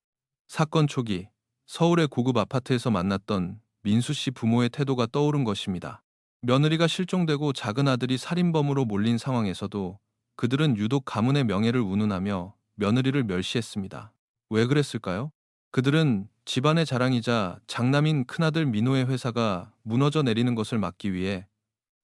사건 초기 서울의 고급 아파트에서 만났던 민수 씨 부모의 태도가 떠오른 것입니다. 며느리가 실종되고 작은 아들이 살인범으로 몰린 상황에서도 그들은 유독 가문의 명예를 운운하며 며느리를 멸시했습니다. 왜 그랬을까요? 그들은 집안의 자랑이자 장남인 큰아들 민호의 회사가 무너져 내리는 것을 막기 위해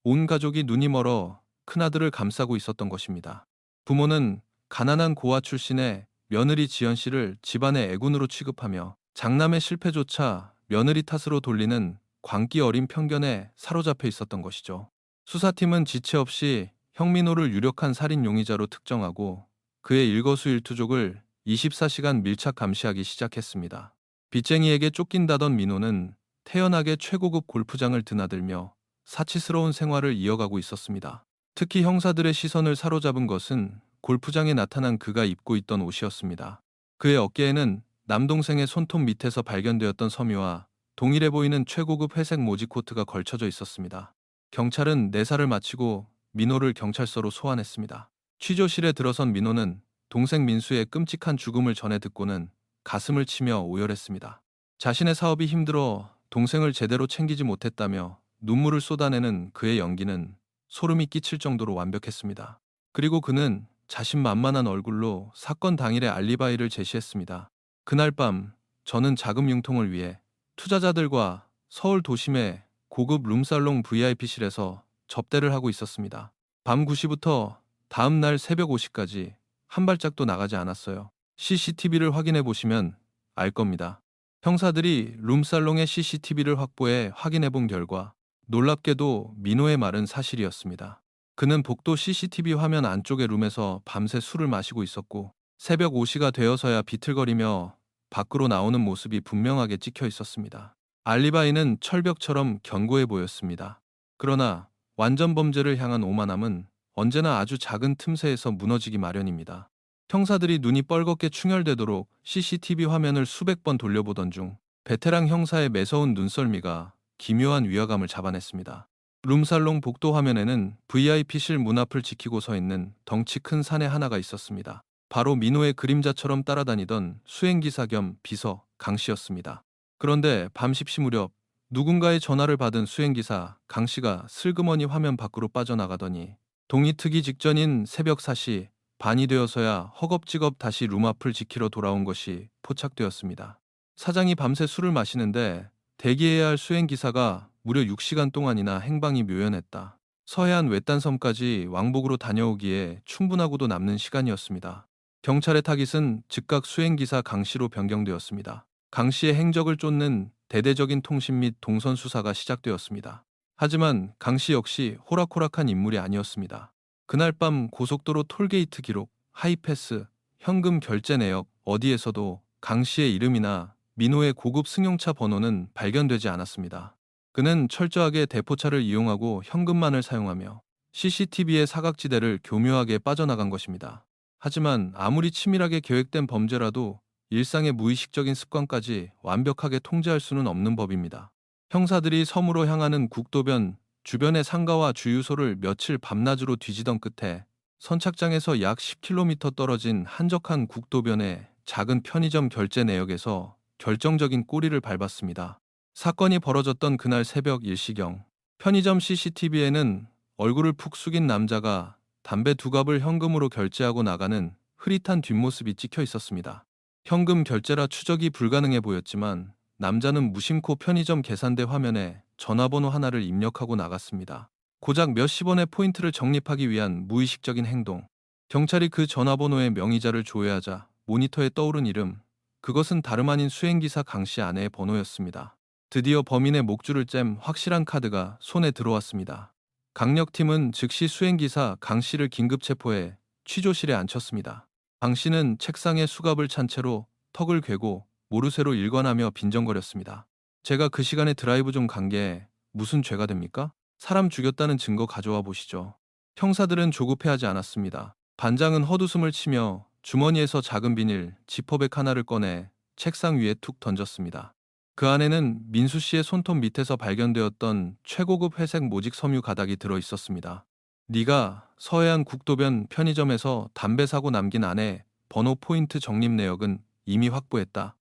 온 가족이 눈이 멀어 큰아들을 감싸고 있었던 것입니다. 부모는 가난한 고아 출신의 며느리 지연 씨를 집안의 애군으로 취급하며 장남의 실패조차 며느리 탓으로 돌리는 광기 어린 편견에 사로잡혀 있었던 것이죠. 수사팀은 지체 없이 형민호를 유력한 살인 용의자로 특정하고 그의 일거수일투족을 24시간 밀착 감시하기 시작했습니다. 빚쟁이에게 쫓긴다던 민호는 태연하게 최고급 골프장을 드나들며 사치스러운 생활을 이어가고 있었습니다. 특히 형사들의 시선을 사로잡은 것은 골프장에 나타난 그가 입고 있던 옷이었습니다. 그의 어깨에는 남동생의 손톱 밑에서 발견되었던 섬유와 동일해 보이는 최고급 회색 모지 코트가 걸쳐져 있었습니다. 경찰은 내사를 마치고 민호를 경찰서로 소환했습니다. 취조실에 들어선 민호는 동생 민수의 끔찍한 죽음을 전해 듣고는 가슴을 치며 오열했습니다. 자신의 사업이 힘들어 동생을 제대로 챙기지 못했다며 눈물을 쏟아내는 그의 연기는 소름이 끼칠 정도로 완벽했습니다. 그리고 그는 자신만만한 얼굴로 사건 당일의 알리바이를 제시했습니다. 그날 밤 저는 자금 융통을 위해 투자자들과 서울 도심의 고급 룸살롱 VIP실에서 접대를 하고 있었습니다. 밤 9시부터 다음 날 새벽 5시까지 한 발짝도 나가지 않았어요. CCTV를 확인해 보시면 알 겁니다. 형사들이 룸살롱의 CCTV를 확보해 확인해 본 결과 놀랍게도 민호의 말은 사실이었습니다. 그는 복도 CCTV 화면 안쪽의 룸에서 밤새 술을 마시고 있었고 새벽 5시가 되어서야 비틀거리며 밖으로 나오는 모습이 분명하게 찍혀 있었습니다. 알리바이는 철벽처럼 견고해 보였습니다. 그러나 완전 범죄를 향한 오만함은 언제나 아주 작은 틈새에서 무너지기 마련입니다. 형사들이 눈이 뻘겋게 충혈되도록 CCTV 화면을 수백 번 돌려보던 중 베테랑 형사의 매서운 눈썰미가 기묘한 위화감을 잡아냈습니다. 룸살롱 복도 화면에는 VIP실 문 앞을 지키고 서 있는 덩치 큰 사내 하나가 있었습니다. 바로 민호의 그림자처럼 따라다니던 수행기사 겸 비서 강 씨였습니다. 그런데 밤 10시 무렵 누군가의 전화를 받은 수행기사 강 씨가 슬그머니 화면 밖으로 빠져나가더니 동이 트기 직전인 새벽 4시 반이 되어서야 허겁지겁 다시 룸 앞을 지키러 돌아온 것이 포착되었습니다. 사장이 밤새 술을 마시는데 대기해야 할 수행기사가 무려 6시간 동안이나 행방이 묘연했다. 서해안 외딴섬까지 왕복으로 다녀오기에 충분하고도 남는 시간이었습니다. 경찰의 타깃은 즉각 수행기사 강 씨로 변경되었습니다. 강 씨의 행적을 쫓는 대대적인 통신 및 동선 수사가 시작되었습니다. 하지만 강 씨 역시 호락호락한 인물이 아니었습니다. 그날 밤 고속도로 톨게이트 기록, 하이패스, 현금 결제 내역 어디에서도 강 씨의 이름이나 민호의 고급 승용차 번호는 발견되지 않았습니다. 그는 철저하게 대포차를 이용하고 현금만을 사용하며 CCTV의 사각지대를 교묘하게 빠져나간 것입니다. 하지만 아무리 치밀하게 계획된 범죄라도 일상의 무의식적인 습관까지 완벽하게 통제할 수는 없는 법입니다. 형사들이 섬으로 향하는 국도변 주변의 상가와 주유소를 며칠 밤낮으로 뒤지던 끝에 선착장에서 약 10km 떨어진 한적한 국도변의 작은 편의점 결제 내역에서 결정적인 꼬리를 밟았습니다. 사건이 벌어졌던 그날 새벽 1시경 편의점 CCTV에는 얼굴을 푹 숙인 남자가 담배 2갑을 현금으로 결제하고 나가는 흐릿한 뒷모습이 찍혀 있었습니다. 현금 결제라 추적이 불가능해 보였지만 남자는 무심코 편의점 계산대 화면에 전화번호 하나를 입력하고 나갔습니다. 고작 몇십 원의 포인트를 적립하기 위한 무의식적인 행동. 경찰이 그 전화번호의 명의자를 조회하자 모니터에 떠오른 이름. 그것은 다름 아닌 수행기사 강 씨 아내의 번호였습니다. 드디어 범인의 목줄을 쨘 확실한 카드가 손에 들어왔습니다. 강력팀은 즉시 수행기사 강 씨를 긴급 체포해 취조실에 앉혔습니다. 강 씨는 책상에 수갑을 찬 채로 턱을 괴고 모르쇠로 일관하며 빈정거렸습니다. 제가 그 시간에 드라이브 좀 간 게 무슨 죄가 됩니까? 사람 죽였다는 증거 가져와 보시죠. 형사들은 조급해하지 않았습니다. 반장은 헛웃음을 치며 주머니에서 작은 비닐, 지퍼백 하나를 꺼내 책상 위에 툭 던졌습니다. 그 안에는 민수 씨의 손톱 밑에서 발견되었던 최고급 회색 모직 섬유 가닥이 들어 있었습니다. 네가 서해안 국도변 편의점에서 담배 사고 남긴 안에 번호 포인트 적립 내역은 이미 확보했다.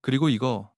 그리고 이거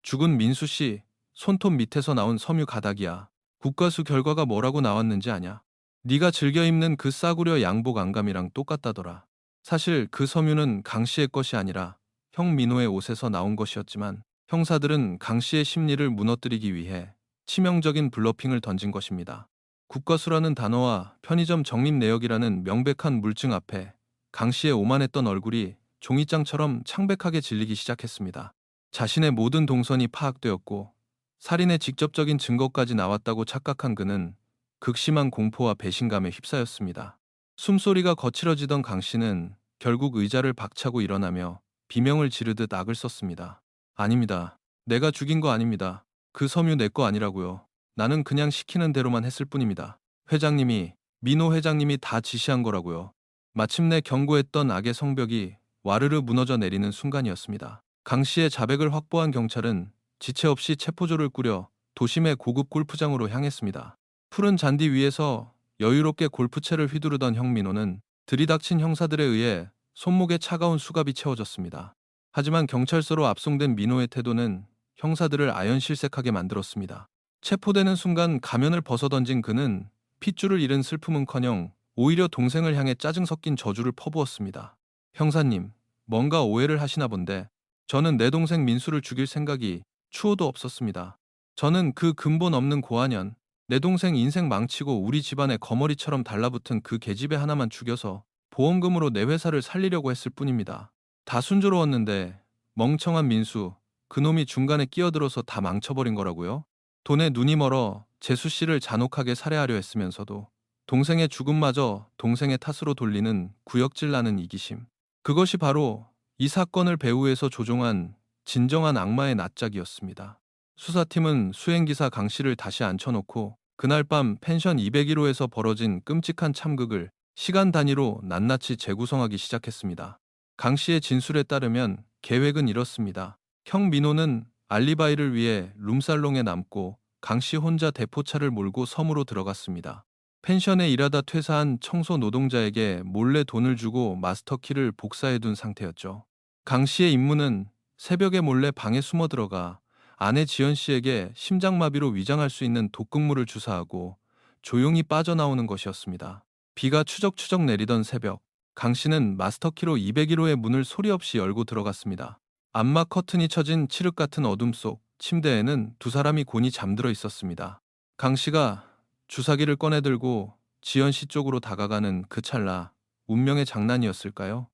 죽은 민수 씨 손톱 밑에서 나온 섬유 가닥이야. 국가수 결과가 뭐라고 나왔는지 아냐? 네가 즐겨 입는 그 싸구려 양복 안감이랑 똑같다더라. 사실 그 섬유는 강 씨의 것이 아니라 형 민호의 옷에서 나온 것이었지만 형사들은 강 씨의 심리를 무너뜨리기 위해 치명적인 블러핑을 던진 것입니다. 국과수라는 단어와 편의점 적립 내역이라는 명백한 물증 앞에 강 씨의 오만했던 얼굴이 종이장처럼 창백하게 질리기 시작했습니다. 자신의 모든 동선이 파악되었고 살인의 직접적인 증거까지 나왔다고 착각한 그는 극심한 공포와 배신감에 휩싸였습니다. 숨소리가 거칠어지던 강 씨는 결국 의자를 박차고 일어나며 비명을 지르듯 악을 썼습니다. 아닙니다. 내가 죽인 거 아닙니다. 그 섬유 내 거 아니라고요. 나는 그냥 시키는 대로만 했을 뿐입니다. 회장님이, 민호 회장님이 다 지시한 거라고요. 마침내 견고했던 악의 성벽이 와르르 무너져 내리는 순간이었습니다. 강 씨의 자백을 확보한 경찰은 지체 없이 체포조를 꾸려 도심의 고급 골프장으로 향했습니다. 푸른 잔디 위에서 여유롭게 골프채를 휘두르던 형민호는 들이닥친 형사들에 의해 손목에 차가운 수갑이 채워졌습니다. 하지만 경찰서로 압송된 민호의 태도는 형사들을 아연실색하게 만들었습니다. 체포되는 순간 가면을 벗어던진 그는 핏줄을 잃은 슬픔은커녕 오히려 동생을 향해 짜증 섞인 저주를 퍼부었습니다. 형사님, 뭔가 오해를 하시나 본데 저는 내 동생 민수를 죽일 생각이 추호도 없었습니다. 저는 그 근본 없는 고아년, 내 동생 인생 망치고 우리 집안에 거머리처럼 달라붙은 그 계집애 하나만 죽여서 보험금으로 내 회사를 살리려고 했을 뿐입니다. 다 순조로웠는데 멍청한 민수, 그놈이 중간에 끼어들어서 다 망쳐버린 거라고요? 돈에 눈이 멀어 재수 씨를 잔혹하게 살해하려 했으면서도 동생의 죽음마저 동생의 탓으로 돌리는 구역질 나는 이기심. 그것이 바로 이 사건을 배후에서 조종한 진정한 악마의 낯짝이었습니다. 수사팀은 수행기사 강 씨를 다시 앉혀놓고 그날 밤 펜션 201호에서 벌어진 끔찍한 참극을 시간 단위로 낱낱이 재구성하기 시작했습니다. 강 씨의 진술에 따르면 계획은 이렇습니다. 형 민호는 알리바이를 위해 룸살롱에 남고 강 씨 혼자 대포차를 몰고 섬으로 들어갔습니다. 펜션에 일하다 퇴사한 청소 노동자에게 몰래 돈을 주고 마스터키를 복사해둔 상태였죠. 강 씨의 임무는 새벽에 몰래 방에 숨어 들어가 아내 지연 씨에게 심장마비로 위장할 수 있는 독극물을 주사하고 조용히 빠져나오는 것이었습니다. 비가 추적추적 내리던 새벽, 강 씨는 마스터키로 201호의 문을 소리 없이 열고 들어갔습니다. 암막 커튼이 쳐진 칠흑 같은 어둠 속 침대에는 두 사람이 곤히 잠들어 있었습니다. 강 씨가 주사기를 꺼내들고 지연 씨 쪽으로 다가가는 그 찰나, 운명의 장난이었을까요?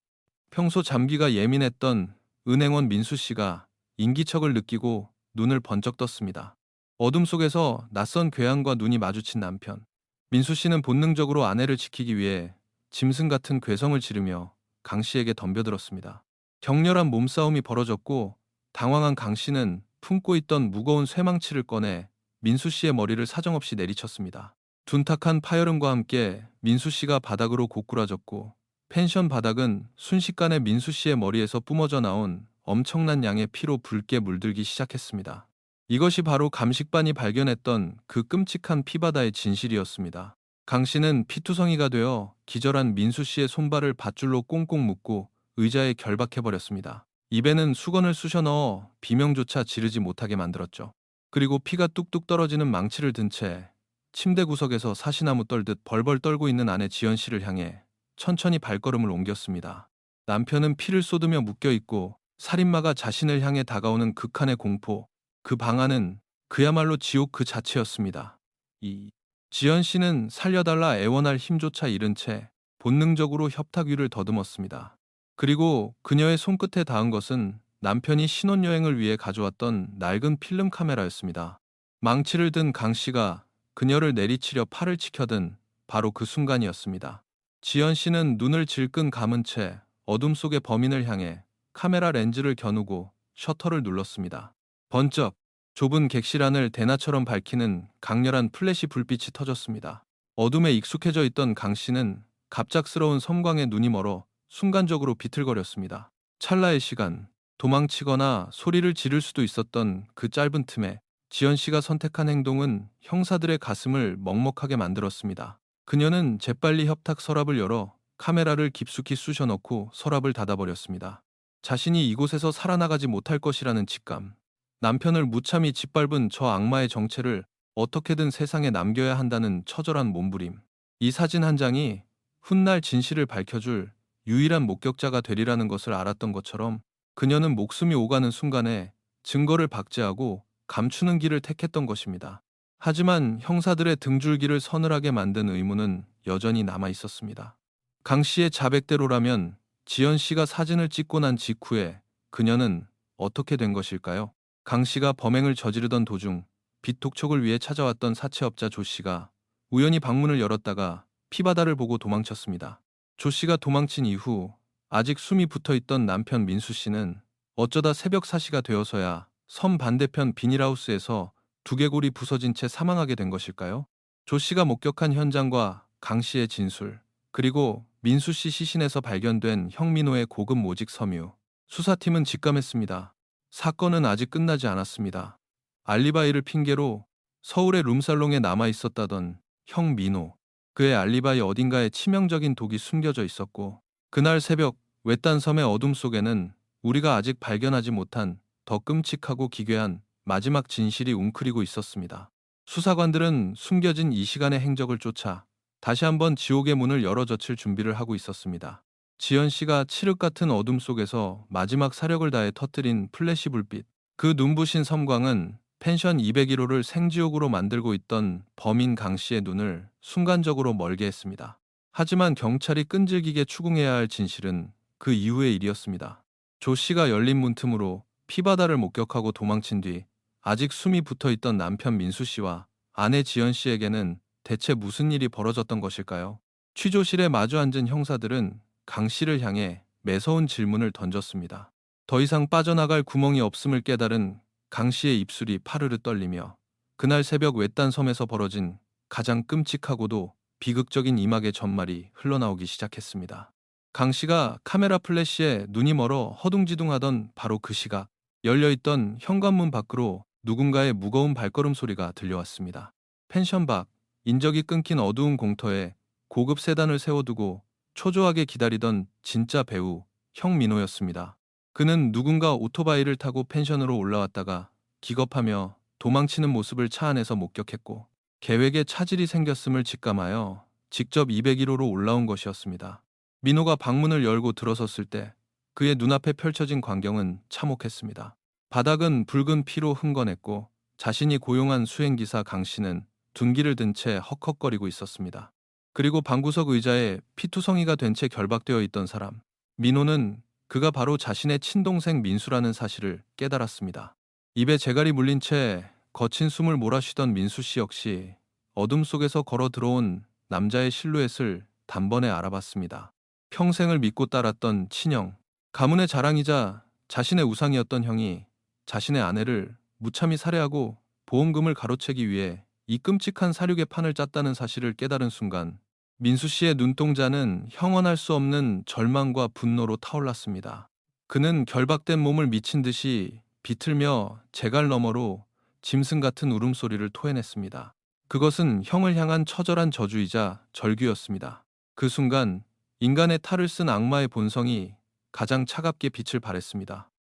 평소 잠기가 예민했던 은행원 민수 씨가 인기척을 느끼고 눈을 번쩍 떴습니다. 어둠 속에서 낯선 괴한과 눈이 마주친 남편. 민수 씨는 본능적으로 아내를 지키기 위해 짐승 같은 괴성을 지르며 강 씨에게 덤벼들었습니다. 격렬한 몸싸움이 벌어졌고 당황한 강 씨는 품고 있던 무거운 쇠망치를 꺼내 민수 씨의 머리를 사정없이 내리쳤습니다. 둔탁한 파열음과 함께 민수 씨가 바닥으로 고꾸라졌고 펜션 바닥은 순식간에 민수 씨의 머리에서 뿜어져 나온 엄청난 양의 피로 붉게 물들기 시작했습니다. 이것이 바로 감식반이 발견했던 그 끔찍한 피바다의 진실이었습니다. 강 씨는 피투성이가 되어 기절한 민수 씨의 손발을 밧줄로 꽁꽁 묶고 의자에 결박해버렸습니다. 입에는 수건을 쑤셔 넣어 비명조차 지르지 못하게 만들었죠. 그리고 피가 뚝뚝 떨어지는 망치를 든 채 침대 구석에서 사시나무 떨듯 벌벌 떨고 있는 아내 지연 씨를 향해 천천히 발걸음을 옮겼습니다. 남편은 피를 쏟으며 묶여있고 살인마가 자신을 향해 다가오는 극한의 공포, 그 방안은 그야말로 지옥 그 자체였습니다. 이 지연 씨는 살려달라 애원할 힘조차 잃은 채 본능적으로 협탁위를 더듬었습니다. 그리고 그녀의 손끝에 닿은 것은 남편이 신혼여행을 위해 가져왔던 낡은 필름 카메라였습니다. 망치를 든 강 씨가 그녀를 내리치려 팔을 치켜든 바로 그 순간이었습니다. 지연 씨는 눈을 질끈 감은 채 어둠 속의 범인을 향해 카메라 렌즈를 겨누고 셔터를 눌렀습니다. 번쩍 좁은 객실 안을 대낮처럼 밝히는 강렬한 플래시 불빛이 터졌습니다. 어둠에 익숙해져 있던 강 씨는 갑작스러운 섬광에 눈이 멀어 순간적으로 비틀거렸습니다. 찰나의 시간, 도망치거나 소리를 지를 수도 있었던 그 짧은 틈에 지연 씨가 선택한 행동은 형사들의 가슴을 먹먹하게 만들었습니다. 그녀는 재빨리 협탁 서랍을 열어 카메라를 깊숙이 쑤셔 넣고 서랍을 닫아버렸습니다. 자신이 이곳에서 살아나가지 못할 것이라는 직감, 남편을 무참히 짓밟은 저 악마의 정체를 어떻게든 세상에 남겨야 한다는 처절한 몸부림. 이 사진 한 장이 훗날 진실을 밝혀줄 유일한 목격자가 되리라는 것을 알았던 것처럼 그녀는 목숨이 오가는 순간에 증거를 박제하고 감추는 길을 택했던 것입니다. 하지만 형사들의 등줄기를 서늘하게 만든 의문은 여전히 남아 있었습니다. 강 씨의 자백대로라면 지연 씨가 사진을 찍고 난 직후에 그녀는 어떻게 된 것일까요? 강 씨가 범행을 저지르던 도중 빚 독촉을 위해 찾아왔던 사채업자 조 씨가 우연히 방문을 열었다가 피바다를 보고 도망쳤습니다. 조 씨가 도망친 이후 아직 숨이 붙어있던 남편 민수 씨는 어쩌다 새벽 4시가 되어서야 섬 반대편 비닐하우스에서 두개골이 부서진 채 사망하게 된 것일까요? 조 씨가 목격한 현장과 강 씨의 진술, 그리고 민수 씨 시신에서 발견된 형민호의 고급 모직 섬유. 수사팀은 직감했습니다. 사건은 아직 끝나지 않았습니다. 알리바이를 핑계로 서울의 룸살롱에 남아 있었다던 형 민호. 그의 알리바이 어딘가에 치명적인 독이 숨겨져 있었고 그날 새벽 외딴 섬의 어둠 속에는 우리가 아직 발견하지 못한 더 끔찍하고 기괴한 마지막 진실이 웅크리고 있었습니다. 수사관들은 숨겨진 이 시간의 행적을 쫓아 다시 한번 지옥의 문을 열어젖힐 준비를 하고 있었습니다. 지연 씨가 칠흑 같은 어둠 속에서 마지막 사력을 다해 터뜨린 플래시 불빛. 그 눈부신 섬광은 펜션 201호를 생지옥으로 만들고 있던 범인 강 씨의 눈을 순간적으로 멀게 했습니다. 하지만 경찰이 끈질기게 추궁해야 할 진실은 그 이후의 일이었습니다. 조 씨가 열린 문틈으로 피바다를 목격하고 도망친 뒤 아직 숨이 붙어있던 남편 민수 씨와 아내 지연 씨에게는 대체 무슨 일이 벌어졌던 것일까요? 취조실에 마주 앉은 형사들은 강 씨를 향해 매서운 질문을 던졌습니다. 더 이상 빠져나갈 구멍이 없음을 깨달은 강 씨의 입술이 파르르 떨리며 그날 새벽 외딴 섬에서 벌어진 가장 끔찍하고도 비극적인 이막의 전말이 흘러나오기 시작했습니다. 강 씨가 카메라 플래시에 눈이 멀어 허둥지둥하던 바로 그 시각, 열려있던 현관문 밖으로 누군가의 무거운 발걸음 소리가 들려왔습니다. 펜션 밖, 인적이 끊긴 어두운 공터에 고급 세단을 세워두고 초조하게 기다리던 진짜 배우 형민호였습니다. 그는 누군가 오토바이를 타고 펜션으로 올라왔다가 기겁하며 도망치는 모습을 차 안에서 목격했고, 계획에 차질이 생겼음을 직감하여 직접 201호로 올라온 것이었습니다. 민호가 방문을 열고 들어섰을 때 그의 눈앞에 펼쳐진 광경은 참혹했습니다. 바닥은 붉은 피로 흥건했고, 자신이 고용한 수행기사 강 씨는 둔기를 든 채 헉헉거리고 있었습니다. 그리고 방구석 의자에 피투성이가 된 채 결박되어 있던 사람, 민호는 그가 바로 자신의 친동생 민수라는 사실을 깨달았습니다. 입에 재갈이 물린 채 거친 숨을 몰아쉬던 민수 씨 역시 어둠 속에서 걸어 들어온 남자의 실루엣을 단번에 알아봤습니다. 평생을 믿고 따랐던 친형, 가문의 자랑이자 자신의 우상이었던 형이 자신의 아내를 무참히 살해하고 보험금을 가로채기 위해 이 끔찍한 사륙의 판을 짰다는 사실을 깨달은 순간, 민수 씨의 눈동자는 형언할 수 없는 절망과 분노로 타올랐습니다. 그는 결박된 몸을 미친 듯이 비틀며 재갈 너머로 짐승 같은 울음소리를 토해냈습니다. 그것은 형을 향한 처절한 저주이자 절규였습니다. 그 순간 인간의 탈을 쓴 악마의 본성이 가장 차갑게 빛을 발했습니다.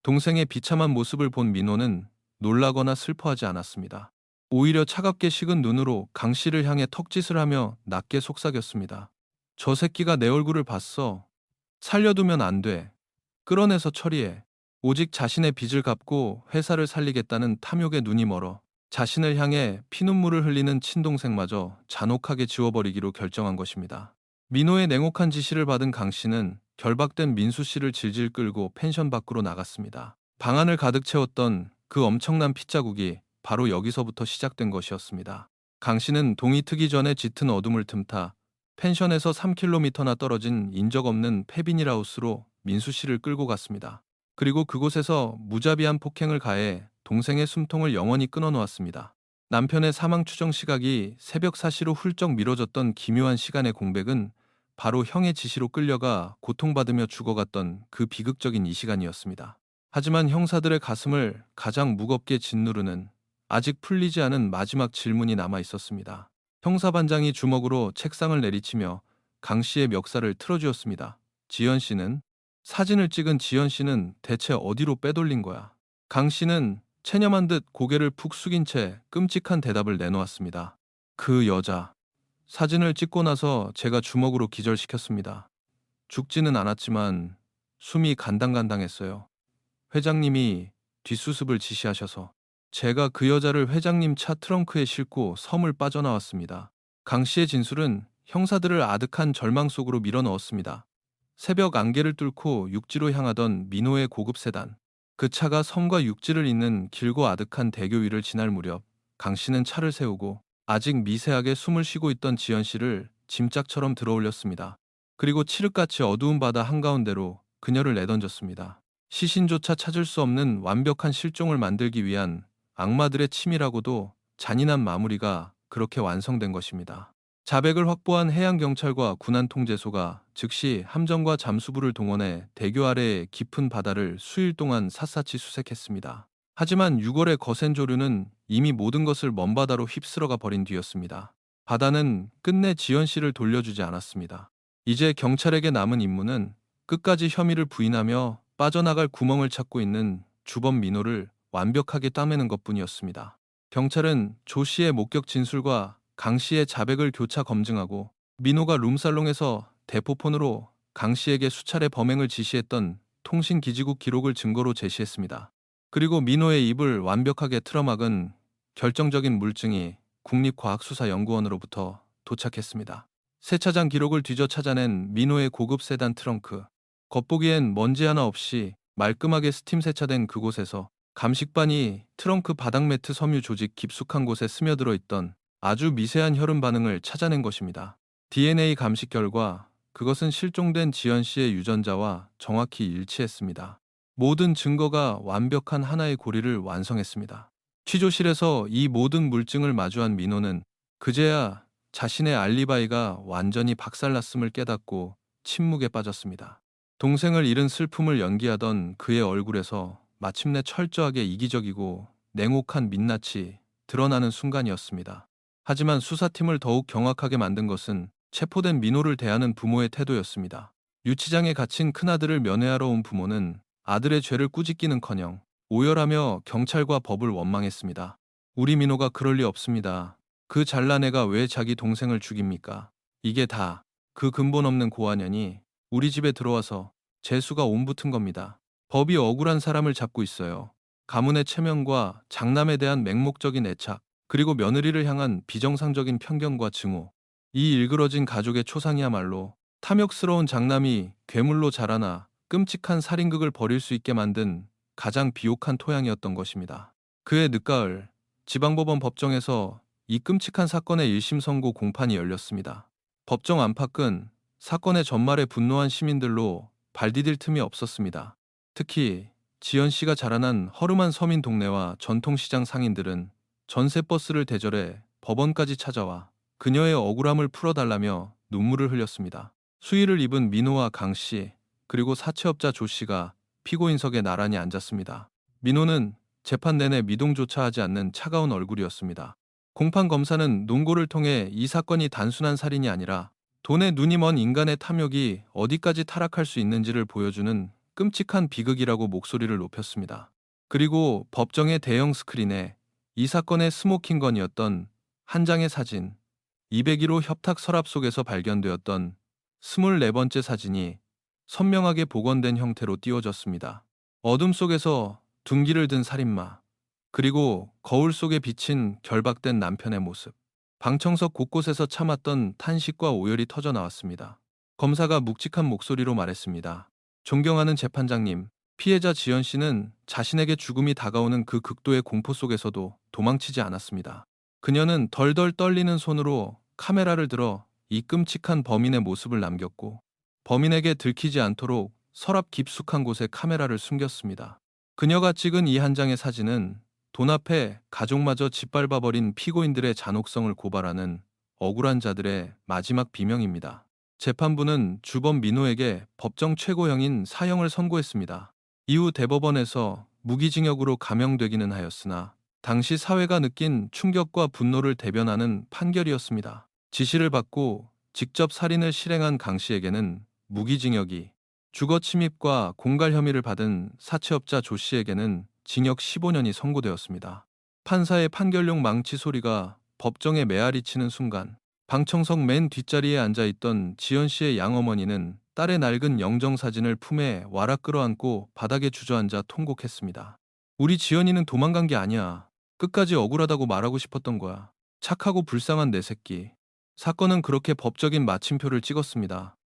동생의 비참한 모습을 본 민호는 놀라거나 슬퍼하지 않았습니다. 오히려 차갑게 식은 눈으로 강 씨를 향해 턱짓을 하며 낮게 속삭였습니다. 저 새끼가 내 얼굴을 봤어. 살려두면 안 돼. 끌어내서 처리해. 오직 자신의 빚을 갚고 회사를 살리겠다는 탐욕에 눈이 멀어 자신을 향해 피눈물을 흘리는 친동생마저 잔혹하게 지워버리기로 결정한 것입니다. 민호의 냉혹한 지시를 받은 강 씨는 결박된 민수 씨를 질질 끌고 펜션 밖으로 나갔습니다. 방 안을 가득 채웠던 그 엄청난 핏자국이 바로 여기서부터 시작된 것이었습니다. 강 씨는 동이 트기 전에 짙은 어둠을 틈타 펜션에서 3km나 떨어진 인적 없는 페비닐하우스로 민수 씨를 끌고 갔습니다. 그리고 그곳에서 무자비한 폭행을 가해 동생의 숨통을 영원히 끊어놓았습니다. 남편의 사망 추정 시각이 새벽 4시로 훌쩍 미뤄졌던 기묘한 시간의 공백은 바로 형의 지시로 끌려가 고통받으며 죽어갔던 그 비극적인 이 시간이었습니다. 하지만 형사들의 가슴을 가장 무겁게 짓누르는 아직 풀리지 않은 마지막 질문이 남아 있었습니다. 형사반장이 주먹으로 책상을 내리치며 강 씨의 멱살을 틀어주었습니다. 지연 씨는? 사진을 찍은 지연 씨는 대체 어디로 빼돌린 거야? 강 씨는 체념한 듯 고개를 푹 숙인 채 끔찍한 대답을 내놓았습니다. 그 여자. 사진을 찍고 나서 제가 주먹으로 기절시켰습니다. 죽지는 않았지만 숨이 간당간당했어요. 회장님이 뒷수습을 지시하셔서 제가 그 여자를 회장님 차 트렁크에 싣고 섬을 빠져나왔습니다. 강 씨의 진술은 형사들을 아득한 절망 속으로 밀어넣었습니다. 새벽 안개를 뚫고 육지로 향하던 민호의 고급 세단. 그 차가 섬과 육지를 잇는 길고 아득한 대교 위를 지날 무렵 강 씨는 차를 세우고 아직 미세하게 숨을 쉬고 있던 지연 씨를 짐짝처럼 들어올렸습니다. 그리고 칠흑같이 어두운 바다 한가운데로 그녀를 내던졌습니다. 시신조차 찾을 수 없는 완벽한 실종을 만들기 위한 악마들의 치밀하고도 잔인한 마무리가 그렇게 완성된 것입니다. 자백을 확보한 해양경찰과 군안통제소가 즉시 함정과 잠수부를 동원해 대교 아래의 깊은 바다를 수일 동안 샅샅이 수색했습니다. 하지만 6월의 거센 조류는 이미 모든 것을 먼바다로 휩쓸어가 버린 뒤였습니다. 바다는 끝내 지연 씨를 돌려주지 않았습니다. 이제 경찰에게 남은 임무는 끝까지 혐의를 부인하며 빠져나갈 구멍을 찾고 있는 주범 민호를 완벽하게 따매는 것뿐이었습니다. 경찰은 조 씨의 목격 진술과 강 씨의 자백을 교차 검증하고 민호가 룸살롱에서 대포폰으로 강 씨에게 수차례 범행을 지시했던 통신기지국 기록을 증거로 제시했습니다. 그리고 민호의 입을 완벽하게 틀어막은 결정적인 물증이 국립과학수사연구원으로부터 도착했습니다. 세차장 기록을 뒤져 찾아낸 민호의 고급 세단 트렁크. 겉보기엔 먼지 하나 없이 말끔하게 스팀 세차된 그곳에서 감식반이 트렁크 바닥 매트 섬유 조직 깊숙한 곳에 스며들어 있던 아주 미세한 혈흔 반응을 찾아낸 것입니다. DNA 감식 결과 그것은 실종된 지연 씨의 유전자와 정확히 일치했습니다. 모든 증거가 완벽한 하나의 고리를 완성했습니다. 취조실에서 이 모든 물증을 마주한 민호는 그제야 자신의 알리바이가 완전히 박살났음을 깨닫고 침묵에 빠졌습니다. 동생을 잃은 슬픔을 연기하던 그의 얼굴에서 마침내 철저하게 이기적이고 냉혹한 민낯이 드러나는 순간이었습니다. 하지만 수사팀을 더욱 경악하게 만든 것은 체포된 민호를 대하는 부모의 태도였습니다. 유치장에 갇힌 큰아들을 면회하러 온 부모는 아들의 죄를 꾸짖기는커녕 오열하며 경찰과 법을 원망했습니다. 우리 민호가 그럴 리 없습니다. 그 잘난 애가 왜 자기 동생을 죽입니까? 이게 다 그 근본 없는 고아년이 우리 집에 들어와서 재수가 옴붙은 겁니다. 법이 억울한 사람을 잡고 있어요. 가문의 체면과 장남에 대한 맹목적인 애착, 그리고 며느리를 향한 비정상적인 편견과 증오. 이 일그러진 가족의 초상이야말로 탐욕스러운 장남이 괴물로 자라나 끔찍한 살인극을 벌일 수 있게 만든 가장 비옥한 토양이었던 것입니다. 그해 늦가을 지방법원 법정에서 이 끔찍한 사건의 1심 선고 공판이 열렸습니다. 법정 안팎은 사건의 전말에 분노한 시민들로 발 디딜 틈이 없었습니다. 특히 지연 씨가 자라난 허름한 서민 동네와 전통시장 상인들은 전세버스를 대절해 법원까지 찾아와 그녀의 억울함을 풀어달라며 눈물을 흘렸습니다. 수의를 입은 민호와 강 씨, 그리고 사채업자 조 씨가 피고인석에 나란히 앉았습니다. 민호는 재판 내내 미동조차 하지 않는 차가운 얼굴이었습니다. 공판 검사는 논고를 통해 이 사건이 단순한 살인이 아니라 돈에 눈이 먼 인간의 탐욕이 어디까지 타락할 수 있는지를 보여주는 끔찍한 비극이라고 목소리를 높였습니다. 그리고 법정의 대형 스크린에 이 사건의 스모킹건이었던 한 장의 사진, 201호 협탁 서랍 속에서 발견되었던 24번째 사진이 선명하게 복원된 형태로 띄워졌습니다. 어둠 속에서 둔기를 든 살인마, 그리고 거울 속에 비친 결박된 남편의 모습. 방청석 곳곳에서 참았던 탄식과 오열이 터져 나왔습니다. 검사가 묵직한 목소리로 말했습니다. 존경하는 재판장님, 피해자 지연 씨는 자신에게 죽음이 다가오는 그 극도의 공포 속에서도 도망치지 않았습니다. 그녀는 덜덜 떨리는 손으로 카메라를 들어 이 끔찍한 범인의 모습을 남겼고, 범인에게 들키지 않도록 서랍 깊숙한 곳에 카메라를 숨겼습니다. 그녀가 찍은 이 한 장의 사진은 돈 앞에 가족마저 짓밟아버린 피고인들의 잔혹성을 고발하는 억울한 자들의 마지막 비명입니다. 재판부는 주범 민호에게 법정 최고형인 사형을 선고했습니다. 이후 대법원에서 무기징역으로 감형되기는 하였으나 당시 사회가 느낀 충격과 분노를 대변하는 판결이었습니다. 지시를 받고 직접 살인을 실행한 강 씨에게는 무기징역이, 주거 침입과 공갈 혐의를 받은 사채업자 조 씨에게는 징역 15년이 선고되었습니다. 판사의 판결용 망치 소리가 법정에 메아리 치는 순간 방청석 맨 뒷자리에 앉아있던 지연 씨의 양어머니는 딸의 낡은 영정사진을 품에 와락 끌어안고 바닥에 주저앉아 통곡했습니다. 우리 지연이는 도망간 게 아니야. 끝까지 억울하다고 말하고 싶었던 거야. 착하고 불쌍한 내 새끼. 사건은 그렇게 법적인 마침표를 찍었습니다.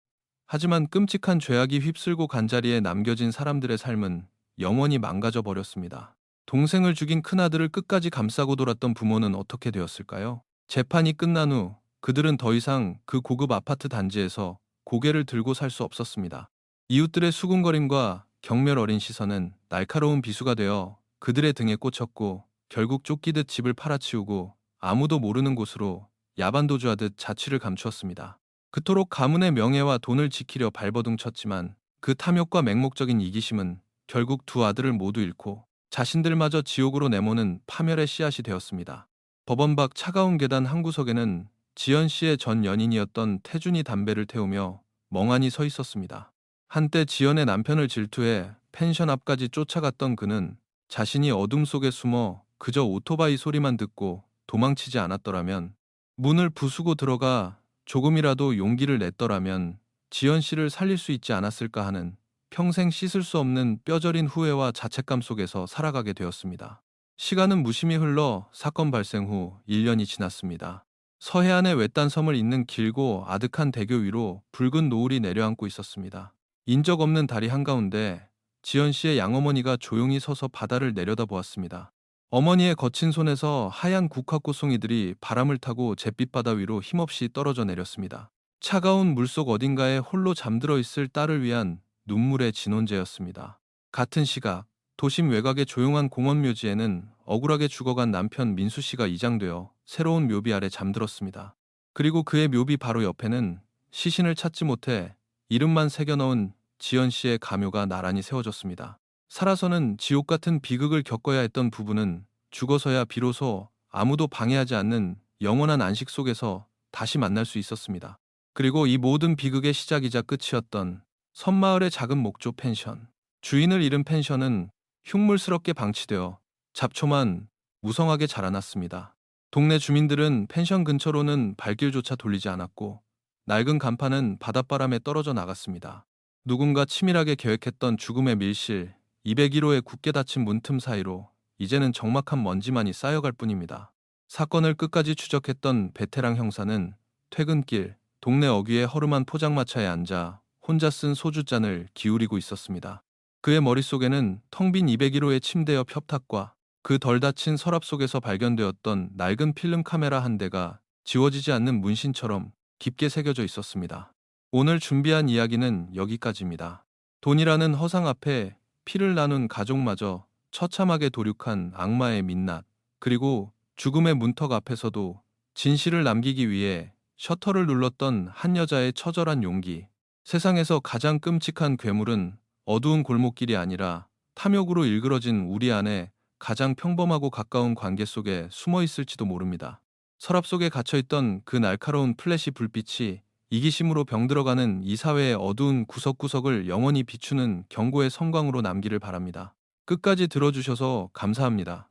하지만 끔찍한 죄악이 휩쓸고 간 자리에 남겨진 사람들의 삶은 영원히 망가져 버렸습니다. 동생을 죽인 큰아들을 끝까지 감싸고 돌았던 부모는 어떻게 되었을까요? 재판이 끝난 후 그들은 더 이상 그 고급 아파트 단지에서 고개를 들고 살 수 없었습니다. 이웃들의 수군거림과 경멸 어린 시선은 날카로운 비수가 되어 그들의 등에 꽂혔고 결국 쫓기듯 집을 팔아치우고 아무도 모르는 곳으로 야반도주하듯 자취를 감추었습니다. 그토록 가문의 명예와 돈을 지키려 발버둥 쳤지만 그 탐욕과 맹목적인 이기심은 결국 두 아들을 모두 잃고 자신들마저 지옥으로 내모는 파멸의 씨앗이 되었습니다. 법원 밖 차가운 계단 한 구석에는 지연 씨의 전 연인이었던 태준이 담배를 태우며 멍하니 서 있었습니다. 한때 지연의 남편을 질투해 펜션 앞까지 쫓아갔던 그는 자신이 어둠 속에 숨어 그저 오토바이 소리만 듣고 도망치지 않았더라면, 문을 부수고 들어가 조금이라도 용기를 냈더라면 지연 씨를 살릴 수 있지 않았을까 하는 평생 씻을 수 없는 뼈저린 후회와 자책감 속에서 살아가게 되었습니다. 시간은 무심히 흘러 사건 발생 후 1년이 지났습니다. 서해안의 외딴 섬을 잇는 길고 아득한 대교 위로 붉은 노을이 내려앉고 있었습니다. 인적 없는 다리 한가운데 지연 씨의 양어머니가 조용히 서서 바다를 내려다보았습니다. 어머니의 거친 손에서 하얀 국화꽃송이들이 바람을 타고 잿빛 바다 위로 힘없이 떨어져 내렸습니다. 차가운 물속 어딘가에 홀로 잠들어 있을 딸을 위한 눈물의 진혼제였습니다. 같은 시각 도심 외곽의 조용한 공원 묘지에는 억울하게 죽어간 남편 민수 씨가 이장되어 새로운 묘비 아래 잠들었습니다. 그리고 그의 묘비 바로 옆에는 시신을 찾지 못해 이름만 새겨넣은 지연 씨의 가묘가 나란히 세워졌습니다. 살아서는 지옥 같은 비극을 겪어야 했던 부부는 죽어서야 비로소 아무도 방해하지 않는 영원한 안식 속에서 다시 만날 수 있었습니다. 그리고 이 모든 비극의 시작이자 끝이었던 섬마을의 작은 목조 펜션. 주인을 잃은 펜션은 흉물스럽게 방치되어 잡초만 무성하게 자라났습니다. 동네 주민들은 펜션 근처로는 발길조차 돌리지 않았고 낡은 간판은 바닷바람에 떨어져 나갔습니다. 누군가 치밀하게 계획했던 죽음의 밀실, 201호의 굳게 닫힌 문틈 사이로 이제는 적막한 먼지만이 쌓여갈 뿐입니다. 사건을 끝까지 추적했던 베테랑 형사는 퇴근길 동네 어귀의 허름한 포장마차에 앉아 혼자 쓴 소주잔을 기울이고 있었습니다. 그의 머릿속에는 텅 빈 201호의 침대 옆 협탁과 그 덜 닫힌 서랍 속에서 발견되었던 낡은 필름 카메라 한 대가 지워지지 않는 문신처럼 깊게 새겨져 있었습니다. 오늘 준비한 이야기는 여기까지입니다. 돈이라는 허상 앞에 피를 나눈 가족마저 처참하게 도륙한 악마의 민낯, 그리고 죽음의 문턱 앞에서도 진실을 남기기 위해 셔터를 눌렀던 한 여자의 처절한 용기. 세상에서 가장 끔찍한 괴물은 어두운 골목길이 아니라 탐욕으로 일그러진 우리 안에 가장 평범하고 가까운 관계 속에 숨어 있을지도 모릅니다. 서랍 속에 갇혀있던 그 날카로운 플래시 불빛이 이기심으로 병들어가는 이 사회의 어두운 구석구석을 영원히 비추는 경고의 섬광으로 남기를 바랍니다. 끝까지 들어주셔서 감사합니다.